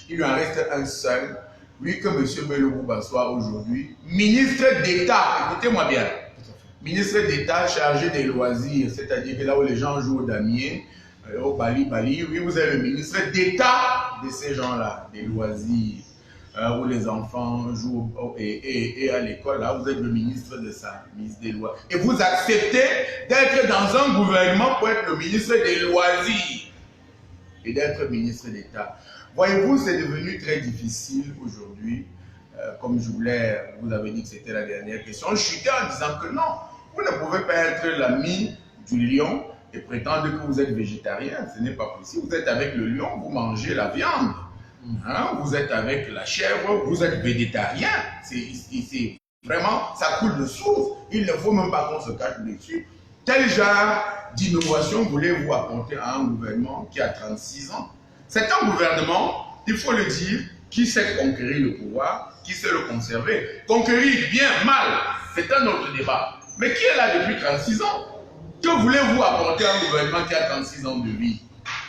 Il lui en reste un seul. Oui, que M. Bello Bouba soit aujourd'hui ministre d'État. Écoutez-moi bien. Ministre d'État chargé des loisirs, c'est-à-dire que là où les gens jouent au damier, au Bali, oui, vous êtes le ministre d'État de ces gens-là, des loisirs, où les enfants jouent et à l'école, là, vous êtes le ministre de ça, ministre des lois. Et vous acceptez d'être dans un gouvernement pour être le ministre des loisirs et d'être ministre d'État. Voyez-vous, c'est devenu très difficile aujourd'hui. Comme vous avez dit que c'était la dernière question, je chutais en disant que non, vous ne pouvez pas être l'ami du lion et prétendre que vous êtes végétarien. Ce n'est pas possible. Vous êtes avec le lion, vous mangez la viande. Hein? Vous êtes avec la chèvre, vous êtes végétarien. C'est vraiment, ça coule de source. Il ne faut même pas qu'on se cache dessus. Quel genre d'innovation voulez-vous apporter à un gouvernement qui a 36 ans? C'est un gouvernement, il faut le dire, qui sait conquérir le pouvoir, qui sait le conserver. Conquérir bien, mal, c'est un autre débat. Mais qui est là depuis 36 ans? Que voulez-vous apporter à un gouvernement qui a 36 ans de vie?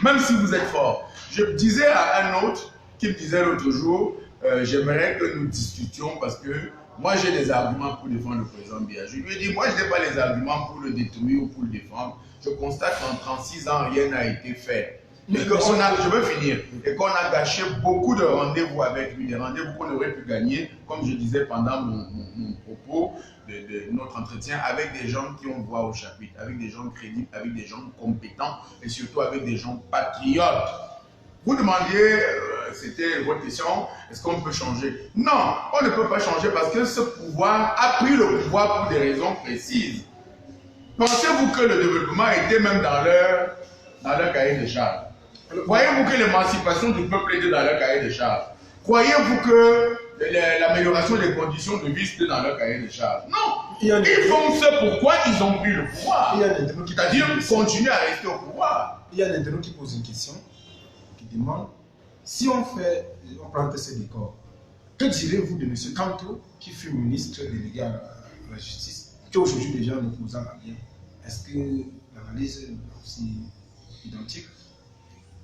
Même si vous êtes fort. Je disais à un autre, qui me disait l'autre jour, j'aimerais que nous discutions parce que moi j'ai des arguments pour défendre le président Biya. Je lui ai dit, moi je n'ai pas les arguments pour le détruire ou pour le défendre. Je constate qu'en 36 ans, rien n'a été fait. Et je veux finir. Et qu'on a gâché beaucoup de rendez-vous avec lui, des rendez-vous qu'on aurait pu gagner, comme je disais pendant mon propos de notre entretien, avec des gens qui ont voix au chapitre, avec des gens crédibles, avec des gens compétents et surtout avec des gens patriotes. Vous demandiez, c'était votre question, est-ce qu'on peut changer? Non, on ne peut pas changer parce que ce pouvoir a pris le pouvoir pour des raisons précises. Pensez-vous que le développement était même dans leur cahier de charges? Voyez-vous que l'émancipation du peuple était dans leur cahier de charges? Croyez-vous que l'amélioration des conditions de vie était dans leur cahier de charges? Non. Ils font ce pourquoi ils ont pris le pouvoir. C'est-à-dire continuer à rester au pouvoir. Il y a un internaute qui pose une question, qui demande, si on prend ces décors, que direz-vous de M. Kanto, qui fut ministre délégué à la justice, qui aujourd'hui devient un opposant à bien? Est-ce que l'analyse est aussi identique?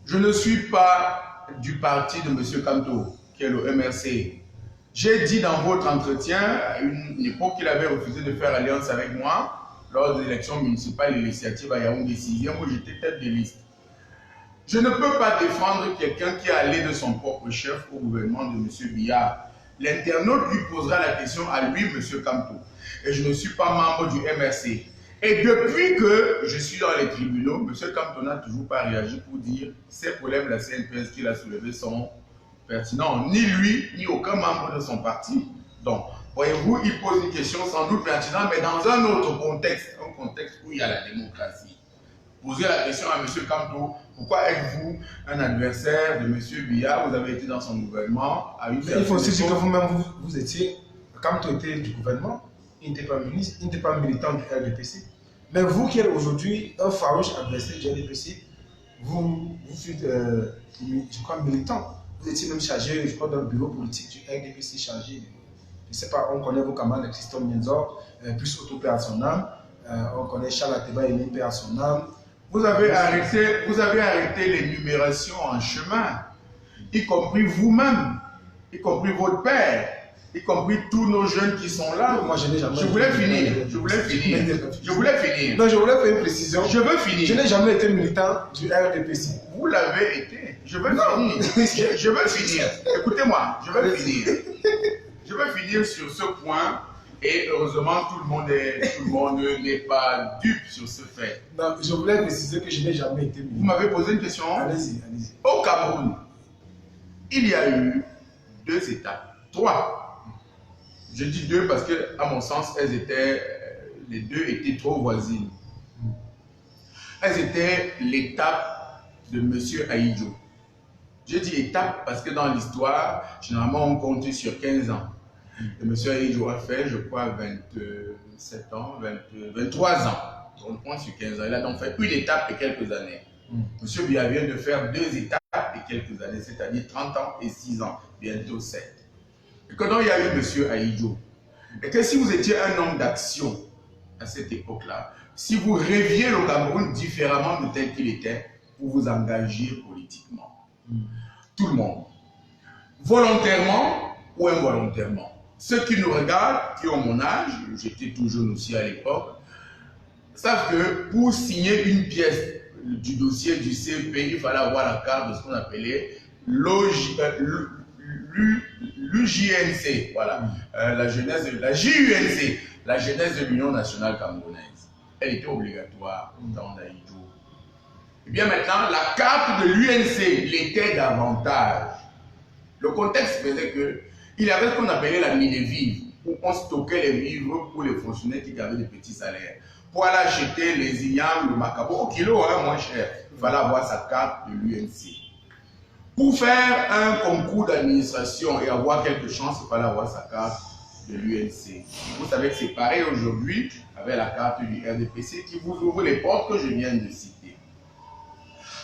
Je ne suis pas du parti de M. Kanto, qui est le MRC. J'ai dit dans votre entretien, à une époque, qu'il avait refusé de faire alliance avec moi lors des élections municipales et législatives à Yaoundé 6e, où j'étais tête de liste. Je ne peux pas défendre quelqu'un qui est allé de son propre chef au gouvernement de M. Biya. L'internaute lui posera la question à lui, M. Kanto. Et je ne suis pas membre du MRC. Et depuis que je suis dans les tribunaux, M. Kanto n'a toujours pas réagi pour dire ces problèmes, la CNPS qu'il a soulevés sont pertinent, ni lui, ni aucun membre de son parti. Donc, voyez-vous, il pose une question sans doute pertinente, mais dans un autre contexte, un contexte où il y a la démocratie. Posez la question à M. Kamto, pourquoi êtes-vous un adversaire de M. Biya? Vous avez été dans son gouvernement. Il faut aussi dire que vous-même, vous étiez, Kamto était du gouvernement, il n'était pas ministre, il n'était pas militant du RDPC. Mais vous qui êtes aujourd'hui un farouche adversaire du RDPC, vous fûtes, je crois, militant. Vous étiez même chargé, je crois, d'un bureau politique du RDPC chargé. Je ne sais pas, on connaît vos camarades, Christophe Nienzor, plus Autopé à son âme. On connaît Charles Ateba et Mépé à son âme. Vous avez arrêté l'énumération en chemin, y compris vous-même, y compris votre père, y compris tous nos jeunes qui sont là. Moi, je n'ai jamais. Je voulais finir. Non, je voulais faire une précision. Je veux finir. Je n'ai jamais été militant du RDPC. Vous l'avez été. Je veux finir. Je veux finir. Écoutez-moi, je veux finir. Je veux finir sur ce point. Et heureusement, tout le monde n'est pas dupe sur ce fait. Non, je voulais préciser que je n'ai jamais été militant. Vous m'avez posé une question. Allez-y. Au Cameroun, il y a eu 2 étapes. 3. Je dis 2 parce que, à mon sens, les 2 étaient trop voisines. Elles étaient l'étape de M. Ahidjo. Je dis étape parce que dans l'histoire, généralement, on compte sur 15 ans. Et M. Ahidjo a fait, je crois, 27 ans, 23 ans. On compte sur 15 ans. Il a donc fait une étape et quelques années. M. Biya vient de faire 2 étapes et quelques années, c'est-à-dire 30 ans et 6 ans, bientôt 7. Et quand il y a eu M. Ahidjo, et que si vous étiez un homme d'action à cette époque-là, si vous rêviez le Cameroun différemment de tel qu'il était, vous vous engagiez politiquement. Tout le monde. Volontairement ou involontairement. Ceux qui nous regardent, qui ont mon âge, j'étais tout jeune aussi à l'époque, savent que pour signer une pièce du dossier du CEP, il fallait avoir la carte de ce qu'on appelait l'UJNC, voilà, la JUNC, la jeunesse de l'Union nationale camerounaise. Elle était obligatoire dans l'Aïdjo. Et bien maintenant, la carte de l'UNC l'était davantage. Le contexte faisait que il y avait ce qu'on appelait la mine-vive, où on stockait les vivres pour les fonctionnaires qui avaient des petits salaires. Pour aller acheter les ignames, le macabo, au kilo, hein, moins cher, il fallait avoir sa carte de l'UNC. Pour faire un concours d'administration et avoir quelque chance, il fallait avoir sa carte de l'UNC. Vous savez que c'est pareil aujourd'hui avec la carte du RDPC qui vous ouvre les portes que je viens de citer.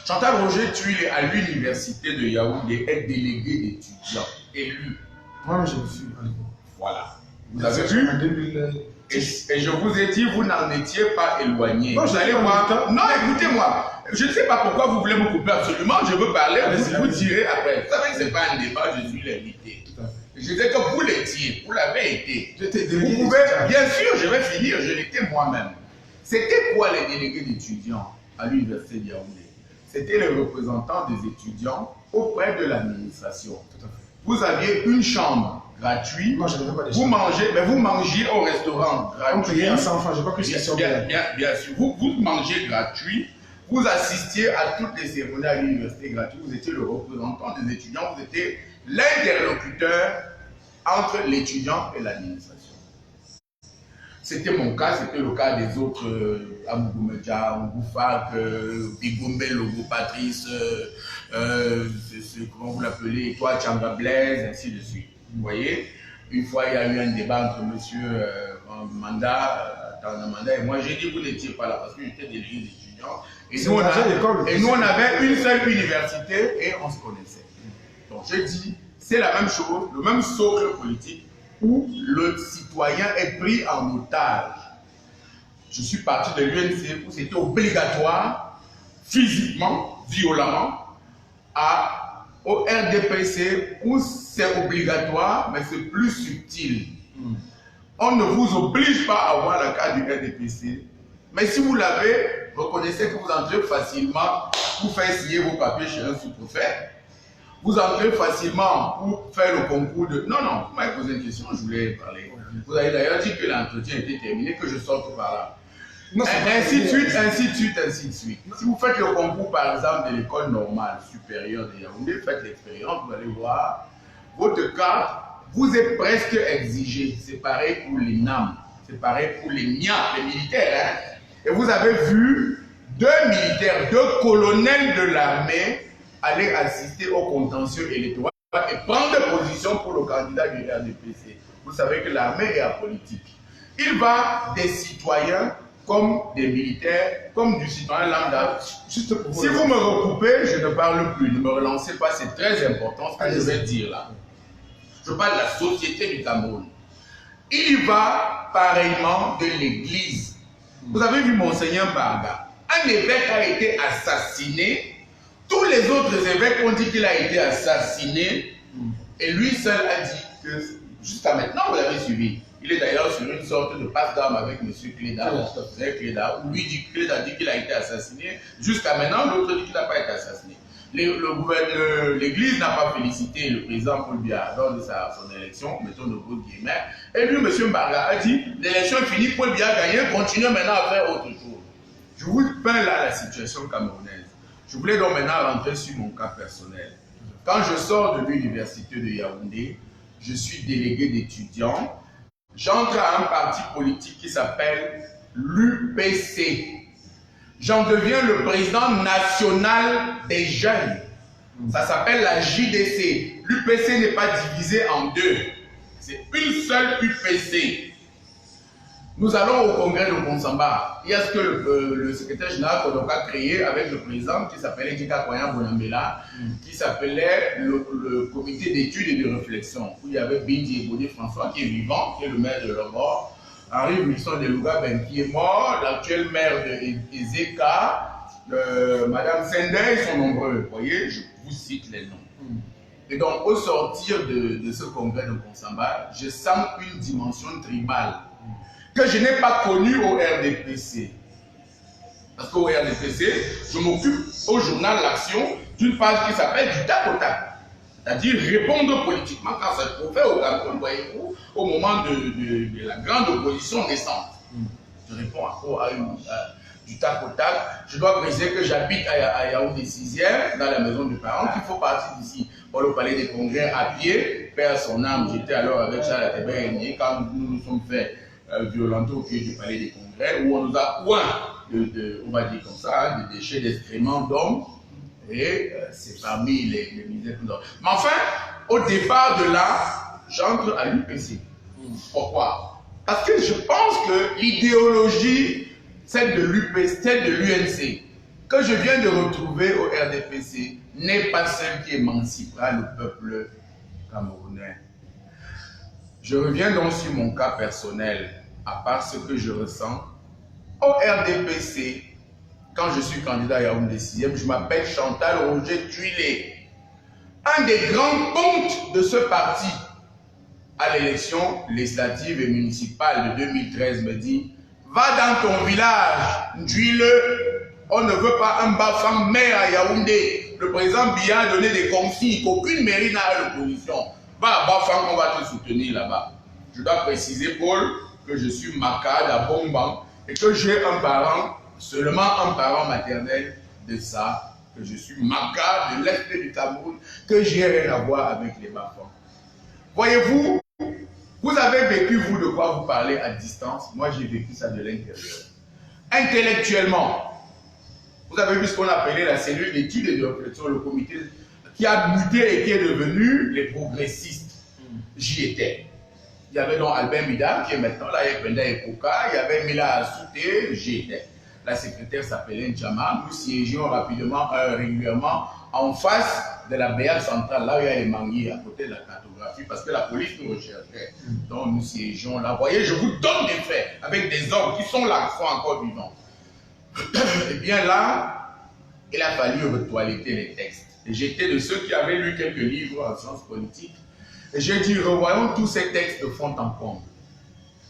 Chantal Roger Tuile à l'université de Yaoundé est délégué d'étudiants élus. Moi, je me suis. Voilà. Vous avez vu? Et je vous ai dit, vous n'en étiez pas éloigné. Non, vous allez voir. Non, écoutez-moi. Je ne sais pas pourquoi vous voulez me couper absolument. Je veux parler. Vous direz après. Vous savez que ce n'est pas un débat, je suis l'invité. Je disais que vous l'étiez, vous l'avez été. Vous pouvez, bien sûr, je vais finir, je l'étais moi-même. C'était quoi les délégués d'étudiants à l'université de Yaoundé? C'était les représentants des étudiants auprès de l'administration. Vous aviez une chambre gratuite. Moi, je n'avais pas de vous mangez, mais vous mangez au restaurant gratuit. On payait à 100 francs, je crois que c'est sûr. Bien sûr, vous mangez gratuit. Vous assistiez à toutes les cérémonies à l'université gratuite. Vous étiez le représentant des étudiants. Vous étiez l'interlocuteur entre l'étudiant et l'administration. C'était mon cas, c'était le cas des autres, Amougoumedja, Ngoufak, Bigombe, Logo Patrice, comment vous l'appelez, toi, Tchanga Blaise, ainsi de suite. Vous voyez, une fois il y a eu un débat entre monsieur Manda et moi, j'ai dit vous n'étiez pas là parce que j'étais délégué d'étudiants. Et nous, on avait une seule université et on se connaissait. Donc j'ai dit, c'est la même chose, le même socle politique où le citoyen est pris en otage. Je suis parti de l'UNC où c'était obligatoire, physiquement, violemment, au RDPC où c'est obligatoire, mais c'est plus subtil. On ne vous oblige pas à avoir la carte du RDPC, mais si vous l'avez, reconnaissez que vous entrez facilement pour faire signer vos papiers chez un sous-préfet. Vous entrez facilement pour faire le concours de... Non, vous m'avez posé une question, je voulais parler. Vous avez d'ailleurs dit que l'entretien était terminé, que je sorte par là. Non, ainsi de suite, ainsi de suite, ainsi de suite. Si vous faites le concours, par exemple, de l'école normale supérieure de Yaoundé, faites l'expérience, vous allez voir, votre carte vous est presque exigée. C'est pareil pour les NAM, c'est pareil pour les MIA, les militaires. Hein? Et vous avez vu 2 militaires, 2 colonels de l'armée aller assister au contentieux électoral et prendre position pour le candidat du RDPC. Vous savez que l'armée est apolitique. Il va des citoyens comme des militaires, comme du citoyen lambda. Si vous me recoupez, je ne parle plus. Ne me relancez pas, c'est très important ce que je vais dire là. Je parle de la société du Cameroun. Il y va pareillement de l'église. Vous avez vu Monseigneur Barga. Un évêque a été assassiné. Tous les autres évêques ont dit qu'il a été assassiné. Et lui seul a dit que, jusqu'à maintenant, vous l'avez suivi. Il est d'ailleurs sur une sorte de passe d'armes avec M. Cléda. Lui dit Cléda dit qu'il a été assassiné. Jusqu'à maintenant, l'autre dit qu'il n'a pas été assassiné. L'église n'a pas félicité le président Paul Biya lors de son élection, mettons de grosses guillemets. Et lui, M. Barga, a dit l'élection est finie, Paul Biya a gagné, continuez maintenant à faire autre chose. Je vous peins là la situation camerounaise. Je voulais donc maintenant rentrer sur mon cas personnel. Quand je sors de l'université de Yaoundé, je suis délégué d'étudiants. J'entre à un parti politique qui s'appelle l'UPC. J'en deviens le président national des jeunes. Ça s'appelle la JDC. L'UPC n'est pas divisé en 2. C'est une seule UPC. Nous allons au congrès de Konsamba. Il y a ce que le secrétaire général Kodok a créé avec le président qui s'appelait Dika Koyan Bonambela, qui s'appelait le comité d'études et de réflexion, où il y avait Bindi Ebodé François qui est vivant, qui est le maire de Lomor, Henri Wilson de Lougaben qui est mort, l'actuel maire de Ezeka, Madame Sendey, ils sont nombreux. Vous voyez, je vous cite les noms. Et donc, au sortir de ce congrès de Konsamba, je sens une dimension tribale que je n'ai pas connue au RDPC. Parce qu'au RDPC, je m'occupe au journal L'Action d'une page qui s'appelle du tac au tac. C'est-à-dire répondre politiquement quand ça se fait au Cameroun, voyez-vous, au moment de la grande opposition naissante. Je réponds du tac au tac. Je dois préciser que j'habite à Yaoundé 6e, dans la maison de parents, qu'il faut partir d'ici pour le palais des congrès à pied, père son âme. J'étais alors avec Charles Atébé quand nous nous sommes fait violenter au pied du palais des congrès, où on nous a oint on va dire comme ça, des déchets d'excréments d'hommes. Et c'est parmi les misères que nous avons. Mais enfin, au départ de là, j'entre à l'UPC. Pourquoi? Parce que je pense que l'idéologie, celle de l'UPC, celle de l'UNC, que je viens de retrouver au RDPC, n'est pas celle qui émancipera le peuple camerounais. Je reviens donc sur mon cas personnel, à part ce que je ressens. Au RDPC, quand je suis candidat à Yaoundé 6e, je m'appelle Chantal Roger Tuilé. Un des grands pontes de ce parti à l'élection législative et municipale de 2013 me dit « Va dans ton village, Tuile, on ne veut pas un bafang maire à Yaoundé. Le président Biya a donné des consignes qu'aucune mairie n'a à l'opposition. Va à Bafang, on va te soutenir là-bas. » Je dois préciser, Paul, que je suis Makad à Bomban et que j'ai un parent, seulement un parent maternel de ça, que je suis Maka de l'Est du Cameroun, que j'ai rien à voir avec les Bafang. Voyez-vous, vous avez vécu, vous, de quoi vous parlez à distance. Moi, j'ai vécu ça de l'intérieur. Intellectuellement, vous avez vu ce qu'on appelait la cellule d'études et de réflexion, le comité qui a muté et qui est devenu les progressistes. J'y étais. Il y avait donc Albert Mida, qui est maintenant là, avec Benda Epoka. Il y avait Mila Assouté, j'y étais. La secrétaire s'appelait Ndjama. Nous siégions rapidement, régulièrement, en face de la BA centrale, là où il y a les manguiers, à côté de la cartographie, parce que la police nous recherchait. Donc nous siégions là. Vous voyez, je vous donne des faits, avec des hommes qui sont là, qui sont encore vivants. Et bien là, il a fallu retoiletter les textes. Et j'étais de ceux qui avaient lu quelques livres en sciences politiques. Et j'ai dit, revoyons tous ces textes de fond en comble.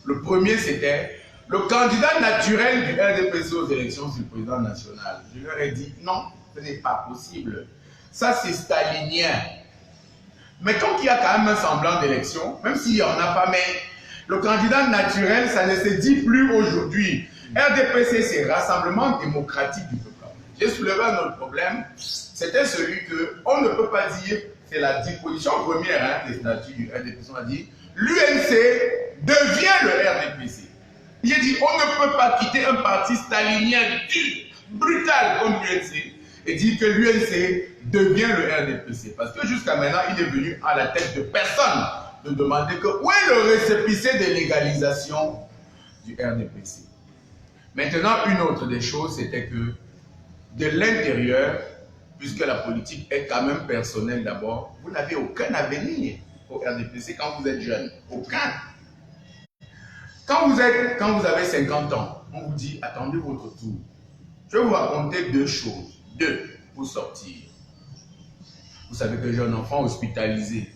Le premier, c'était le candidat naturel du RDPC aux élections du président national. Je leur ai dit, non, ce n'est pas possible. Ça, c'est stalinien. Mais quand il y a quand même un semblant d'élection, même s'il n'y en a pas, mais le candidat naturel, ça ne se dit plus aujourd'hui. RDPC, c'est Rassemblement démocratique du peuple. J'ai soulevé un autre problème, c'était celui qu'on ne peut pas dire, c'est la disposition première des statuts du RDPC, on a dit, l'UNC devient le RDPC. J'ai dit, on ne peut pas quitter un parti stalinien dur, brutal comme l'UNC, et dire que l'UNC devient le RDPC. Parce que jusqu'à maintenant, il est venu à la tête de personne de demander que où est le récépissé de légalisation du RDPC. Maintenant, une autre des choses, c'était que de l'intérieur, puisque la politique est quand même personnelle d'abord, vous n'avez aucun avenir au RDPC quand vous êtes jeune. Aucun. Quand vous avez 50 ans, on vous dit, attendez votre tour. Je vais vous raconter deux choses. Deux, pour sortir. Vous savez que j'ai un enfant hospitalisé.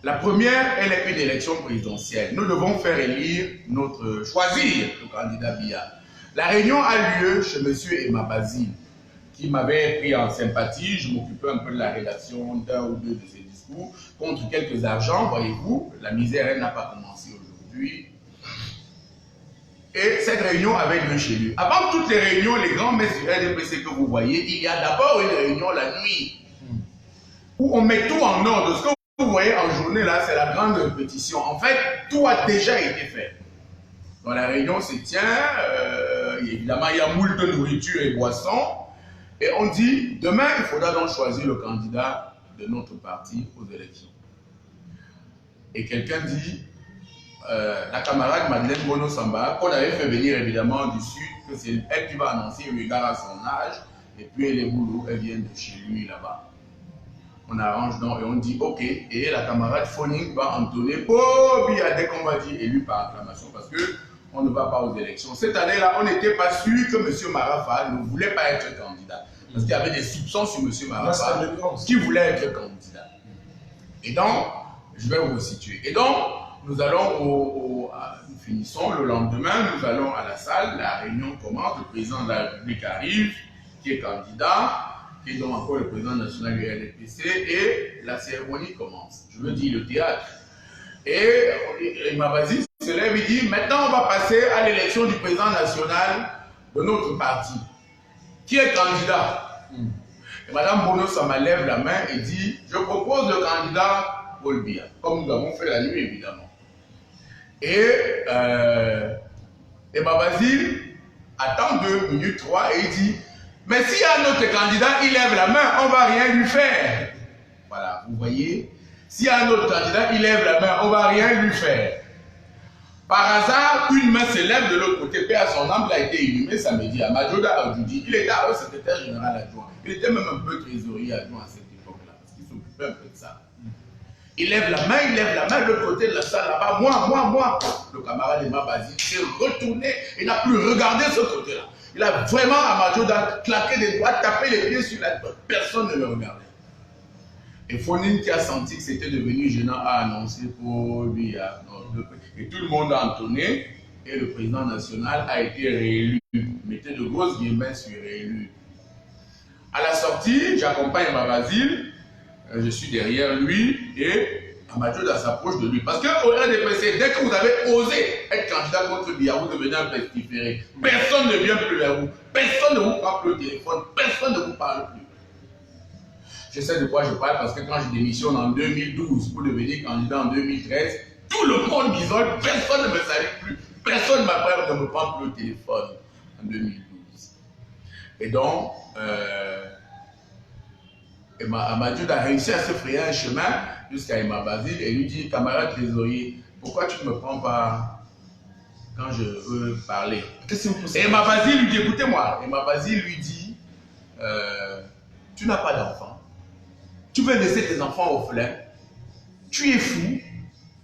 La première, elle est une élection présidentielle. Nous devons faire élire choisir le candidat Biya. La réunion a lieu chez M. Emma Basile, qui m'avait pris en sympathie. Je m'occupais un peu de la rédaction d'un ou deux de ses discours, contre quelques argents, voyez-vous. La misère, elle n'a pas commencé aujourd'hui. Et cette réunion avait lieu chez lui. Avant toutes les réunions, les grands messes du RDPC que vous voyez, il y a d'abord une réunion la nuit, où on met tout en ordre. Ce que vous voyez en journée là, c'est la grande répétition. En fait, tout a déjà été fait. Dans la réunion se tient, évidemment, il y a moult de nourriture et boissons. Et on dit, demain, il faudra donc choisir le candidat de notre parti aux élections. Et quelqu'un dit, la camarade Madeleine Bono Samba, qu'on avait fait venir évidemment du sud, que c'est elle qui va annoncer le regard à son âge, et puis elle est boulot, elle vient de chez lui là-bas. On arrange donc et on dit ok, et la camarade Phoning va entonner oh bien dès qu'on va dire élu par acclamation parce que on ne va pas aux élections. Cette année-là, on n'était pas sûr que M. Marafa ne voulait pas être candidat. Parce qu'il y avait des soupçons sur M. Marafa qui voulait être candidat. Et donc, je vais vous situer. Et donc, nous allons nous finissons le lendemain, nous allons à la salle, la réunion commence, le président de la République arrive, qui est candidat, qui est donc encore le président national du RDPC, et la cérémonie commence. Je veux dire le théâtre. Et Mabazil se lève et dit, maintenant on va passer à l'élection du président national de notre parti. Qui est candidat? Et Mme Bono Samba lève la main et dit, je propose le candidat Paul Biya, comme nous avons fait la nuit évidemment. Et Mabazil attend 2 minutes, 3 et il dit, mais s'il y a un autre candidat, il lève la main, on ne va rien lui faire. Voilà, vous voyez, s'il y a un autre candidat, il lève la main, on ne va rien lui faire. Par hasard, une main se lève de l'autre côté, puis à son âme, il a été inhumé samedi à Majoda Odjoudi. Il était alors secrétaire général adjoint. Il était même un peu trésorier adjoint à cette époque-là, parce qu'il s'occupait un peu de ça. Il lève la main, de l'autre côté de la salle là-bas, moi. Le camarade Emma Basile s'est retourné, il n'a plus regardé ce côté-là. Il a vraiment à Majoda claqué des doigts, tapé les pieds sur la tête. Personne ne le regardait. Et Fonine qui a senti que c'était devenu gênant a annoncé pour lui. Et tout le monde a entonné. Et le président national a été réélu. Mettez de grosses guillemets sur réélu. À la sortie, j'accompagne ma Basile. Je suis derrière lui. Et Majoda s'approche de lui. Parce qu'au RDPC, dès que vous avez osé être candidat contre Biya, vous devenez un pestiféré. Personne ne vient plus vers vous. Personne ne vous prend plus le téléphone. Personne ne vous parle plus. Je sais de quoi je parle parce que quand je démissionne en 2012 pour devenir candidat en 2013, tout le monde m'isole, personne ne me salue plus, personne ne m'appelle, ne me prend plus le téléphone en 2012. Et donc, Amadou a réussi à se frayer un chemin jusqu'à Emma Basile et lui dit, camarade trésorier, pourquoi tu ne me prends pas quand je veux parler? Et Emma Basile lui dit, écoutez-moi, Emma Basile lui dit, tu n'as pas d'enfant. Tu veux laisser tes enfants orphelins. Tu es fou.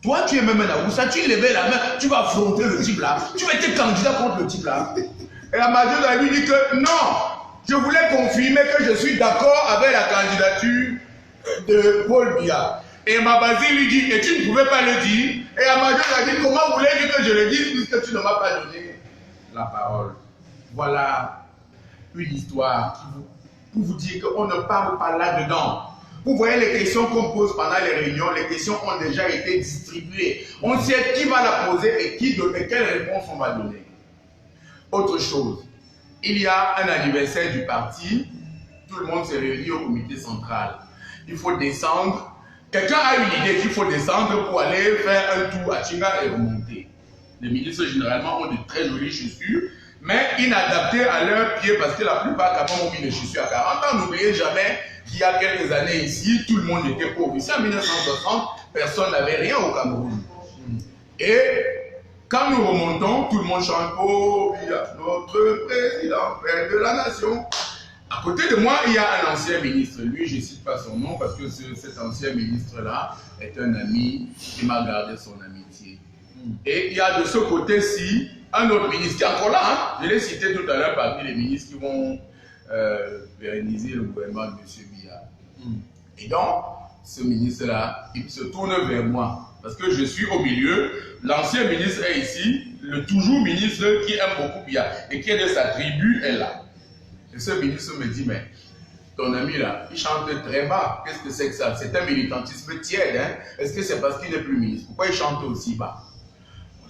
Toi, tu es même un Aoussa. Tu levais la main. Tu vas affronter le type là. Tu vas être candidat contre le type là. Et la Majoda lui dit que non. Je voulais confirmer que je suis d'accord avec la candidature de Paul Biya. Et Mabazil lui dit, et tu ne pouvais pas le dire. Et Majoda dit, comment voulez-vous que je le dise puisque tu ne m'as pas donné la parole. Voilà une histoire pour vous dire qu'on ne parle pas là-dedans. Vous voyez les questions qu'on pose pendant les réunions, les questions ont déjà été distribuées. On sait qui va la poser et quelle réponse on va donner. Autre chose, il y a un anniversaire du parti, tout le monde s'est réuni au comité central. Il faut descendre. Quelqu'un a une idée qu'il faut descendre pour aller faire un tour à Chinga et remonter. Les ministres généralement ont de très jolies chaussures, mais inadaptées à leurs pieds parce que la plupart ont mis des chaussures à 40 ans. N'oubliez jamais qu'il y a quelques années ici, tout le monde était pauvre. Ici en 1960, personne n'avait rien au Cameroun. Et quand nous remontons, tout le monde chante « Oh, il y a notre président, père de la nation ». À côté de moi, il y a un ancien ministre. Lui, je ne cite pas son nom parce que cet ancien ministre-là est un ami qui m'a gardé son amitié. Et il y a de ce côté-ci un autre ministre qui est encore là. Hein? Je l'ai cité tout à l'heure parmi les ministres qui vont pérenniser le gouvernement de M. Biya. Et donc, ce ministre-là, il se tourne vers moi parce que je suis au milieu. L'ancien ministre est ici, le toujours ministre qui aime beaucoup Biya et qui est de sa tribu est là. Et ce ministre me dit, mais ton ami là, il chante très bas. Qu'est-ce que c'est que ça? C'est un militantisme tiède. Hein? Est-ce que c'est parce qu'il n'est plus ministre? Pourquoi il chante aussi bas?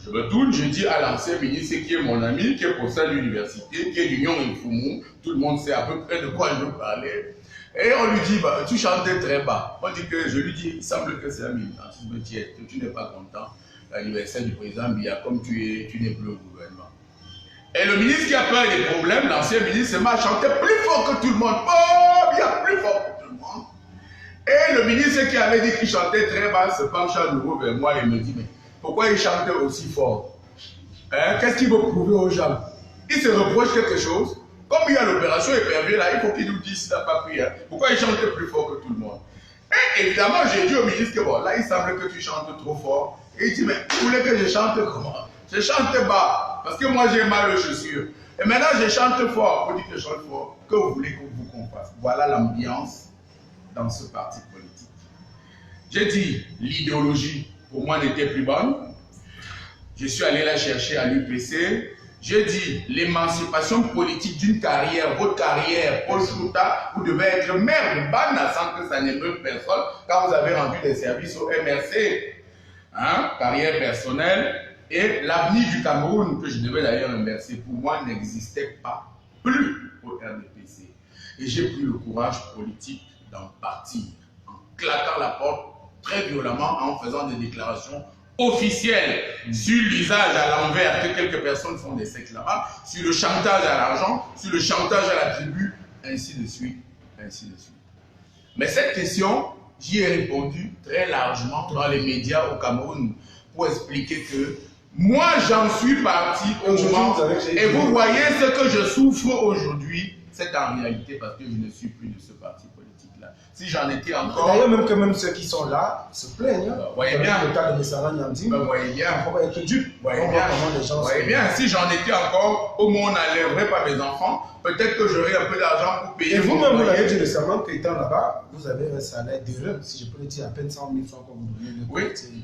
Je me tourne, je dis à l'ancien ministre qui est mon ami, qui est professeur de l'université, qui est d'Union et Foumou, tout le monde sait à peu près de quoi je veux parler. Et on lui dit, bah, tu chantes très bas. On dit que je lui dis, il semble que c'est un militantisme tiède, que tu n'es pas content. L'anniversaire du président Biya, comme tu n'es plus au gouvernement. Et le ministre qui a peur des problèmes, l'ancien ministre, m'a chanté plus fort que tout le monde. Oh, bien plus fort que tout le monde. Et le ministre qui avait dit qu'il chantait très bas se penche à nouveau vers moi et me dit, mais pourquoi il chantait aussi fort? Hein? Qu'est-ce qu'il veut prouver aux gens? Il se reproche quelque chose. Comme il y a l'opération épervier là, il faut qu'il nous dise s'il n'a pas pris. Hein? Pourquoi il chantait plus fort que tout le monde? Et évidemment, j'ai dit au ministre que bon, là, il semble que tu chantes trop fort. Et il dit, mais vous voulez que je chante comment? Je chante bas, parce que moi j'ai mal aux chaussures. Et maintenant je chante fort. Vous dites que je chante fort. Que vous voulez qu'on fasse? Voilà l'ambiance dans ce parti politique. J'ai dit, l'idéologie, pour moi, n'était plus bonne. Je suis allé la chercher à l'UPC. J'ai dit, l'émancipation politique d'une carrière, votre carrière, Paul Chouta, vous devez être maire de Bana sans que ça n'émeuve personne quand vous avez rendu des services au MRC. Hein? Carrière personnelle. Et l'avenir du Cameroun, que je devais d'ailleurs remercier, pour moi, n'existait pas plus au RDPC. Et j'ai pris le courage politique d'en partir, en claquant la porte très violemment, en faisant des déclarations officielles sur l'usage à l'envers que quelques personnes font des sexes là-bas, sur le chantage à l'argent, sur le chantage à la tribu, ainsi de suite, ainsi de suite. Mais cette question, j'y ai répondu très largement dans les médias au Cameroun pour expliquer que moi, j'en suis parti au moment, et vous voyez ce que je souffre aujourd'hui, c'est en réalité parce que je ne suis plus de ce parti politique-là. Si j'en étais encore... D'ailleurs, même que même ceux qui sont là se plaignent. Vous voyez bien. Le cas de Messara Nyamdi. Vous voyez bien. On va être dupe. Vous voyez bien. Si j'en étais encore, au moins on n'enlèverait pas mes enfants. Peut-être que j'aurais un peu d'argent pour payer. Et vous-même, vous l'avez dit récemment qu'étant là-bas, vous avez un salaire d'heureux, si je peux le dire, à peine 100 000 francs comme vous donnez.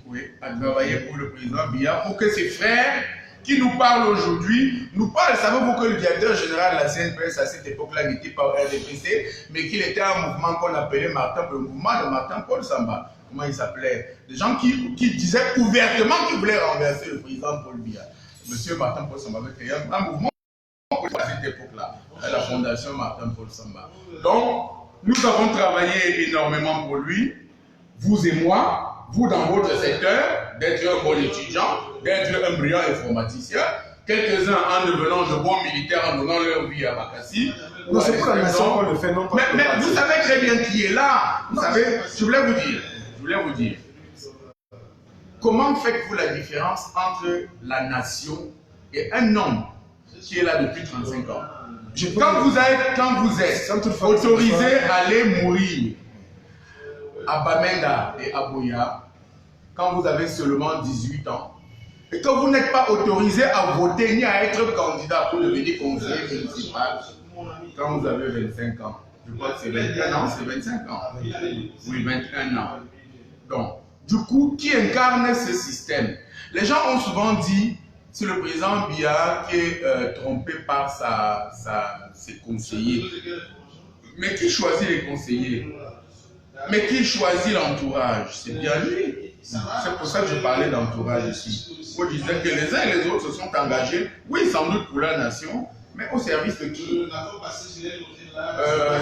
Oui, à travailler pour le président Biya, pour que ses frères qui nous parlent aujourd'hui, nous parlent. Savez-vous que le directeur général de la CNPS à cette époque-là n'était pas au RDPC, mais qu'il était un mouvement qu'on appelait le mouvement de Martin-Paul Samba. Comment il s'appelait? Des gens qui disaient ouvertement qu'ils voulaient renverser le président Paul Biya. Monsieur Martin-Paul Samba avait créé un mouvement à cette époque-là, à la fondation Martin-Paul Samba. Donc, nous avons travaillé énormément pour lui, vous et moi, vous dans votre secteur, d'être un bon étudiant, d'être un brillant informaticien, quelques-uns en devenant de bons militaires en donnant leur vie à Bakassi. Non, c'est pour la nation qu'on le fait, non pas. Mais vous savez très bien qui est là. Vous savez, je voulais vous dire, comment faites-vous la différence entre la nation et un homme qui est là depuis 35 ans? Quand vous êtes autorisé à aller mourir à Bamenda et à Boya, quand vous avez seulement 18 ans, et que vous n'êtes pas autorisé à voter ni à être candidat pour devenir conseiller municipal, quand vous avez 25 ans, je crois que c'est 21 ans, c'est 25 ans. Oui, 21 ans. Donc, du coup, qui incarne ce système? Les gens ont souvent dit, c'est le président Biya qui est trompé par ses conseillers. Mais qui choisit les conseillers? Mais qui choisit l'entourage? C'est bien lui. C'est pour ça que je parlais d'entourage ici. Moi, je disais que les uns et les autres se sont engagés, oui, sans doute pour la nation, mais au service de qui?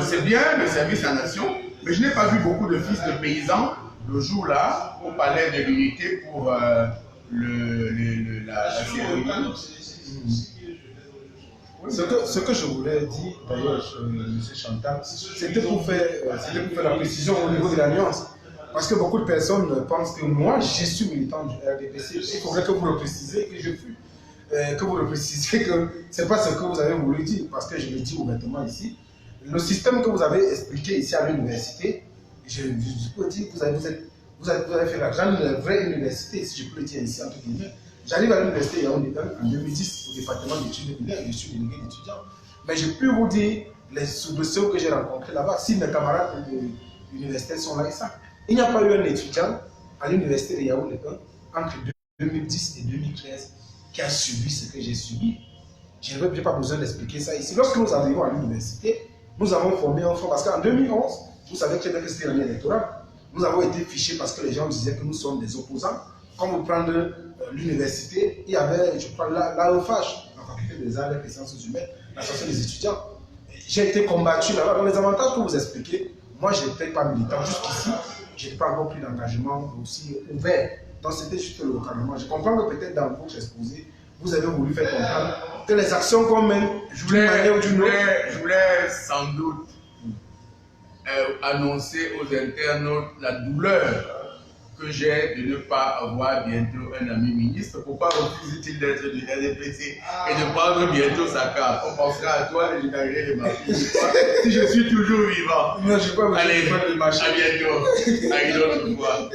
C'est bien le service à la nation, mais je n'ai pas vu beaucoup de fils de paysans le jour-là au palais de l'unité pour la cérémonie. Ce que je voulais dire, d'ailleurs, M. Chantal, c'était pour faire la précision au niveau de l'Alliance. Parce que beaucoup de personnes pensent que moi, je suis militant du RDPC. Il faudrait que vous le précisiez que je fus. Que vous le précisiez que ce n'est pas ce que vous avez voulu dire. Parce que je le dis ouvertement ici. Le système que vous avez expliqué ici à l'université, je peux dire que vous avez fait la vraie université, si je peux le dire ici entre guillemets. J'arrive à l'université Yaoundé en 2010 au département d'études militaires, je suis délégué d'étudiants. Mais je peux vous dire les soubresauts que j'ai rencontrés là-bas. Si mes camarades universitaires sont là et ça. Il n'y a pas eu un étudiant à l'université de Yaoundé entre 2010 et 2013 qui a subi ce que j'ai subi. Je n'ai pas besoin d'expliquer ça ici. Lorsque nous arrivons à l'université, nous avons formé un fonds parce qu'en 2011, vous savez très bien que c'était l'année électorale. Nous avons été fichés parce que les gens disaient que nous sommes des opposants. Quand vous prenez l'université, il y avait, je crois, l'AEFH, la faculté des arts et des sciences humaines, l'association des étudiants. J'ai été combattu là-bas. Dans les avantages que vous expliquez, moi, je n'étais pas militant. Jusqu'ici, je n'ai pas encore pris d'engagement aussi ouvert. Donc, c'était juste localement. Je comprends que peut-être dans votre exposé, vous avez voulu faire comprendre que les actions qu'on mène, je voulais sans doute annoncer aux internautes la douleur que j'ai de ne pas avoir bientôt un ami ministre. Pourquoi refuse-t-il d'être du RDPC et de prendre bientôt sa carte? On pensera à toi et je gagnerai de ma fille. Si je suis toujours vivant. Non, je ne sais pas. Allez, à bientôt. À une autre fois.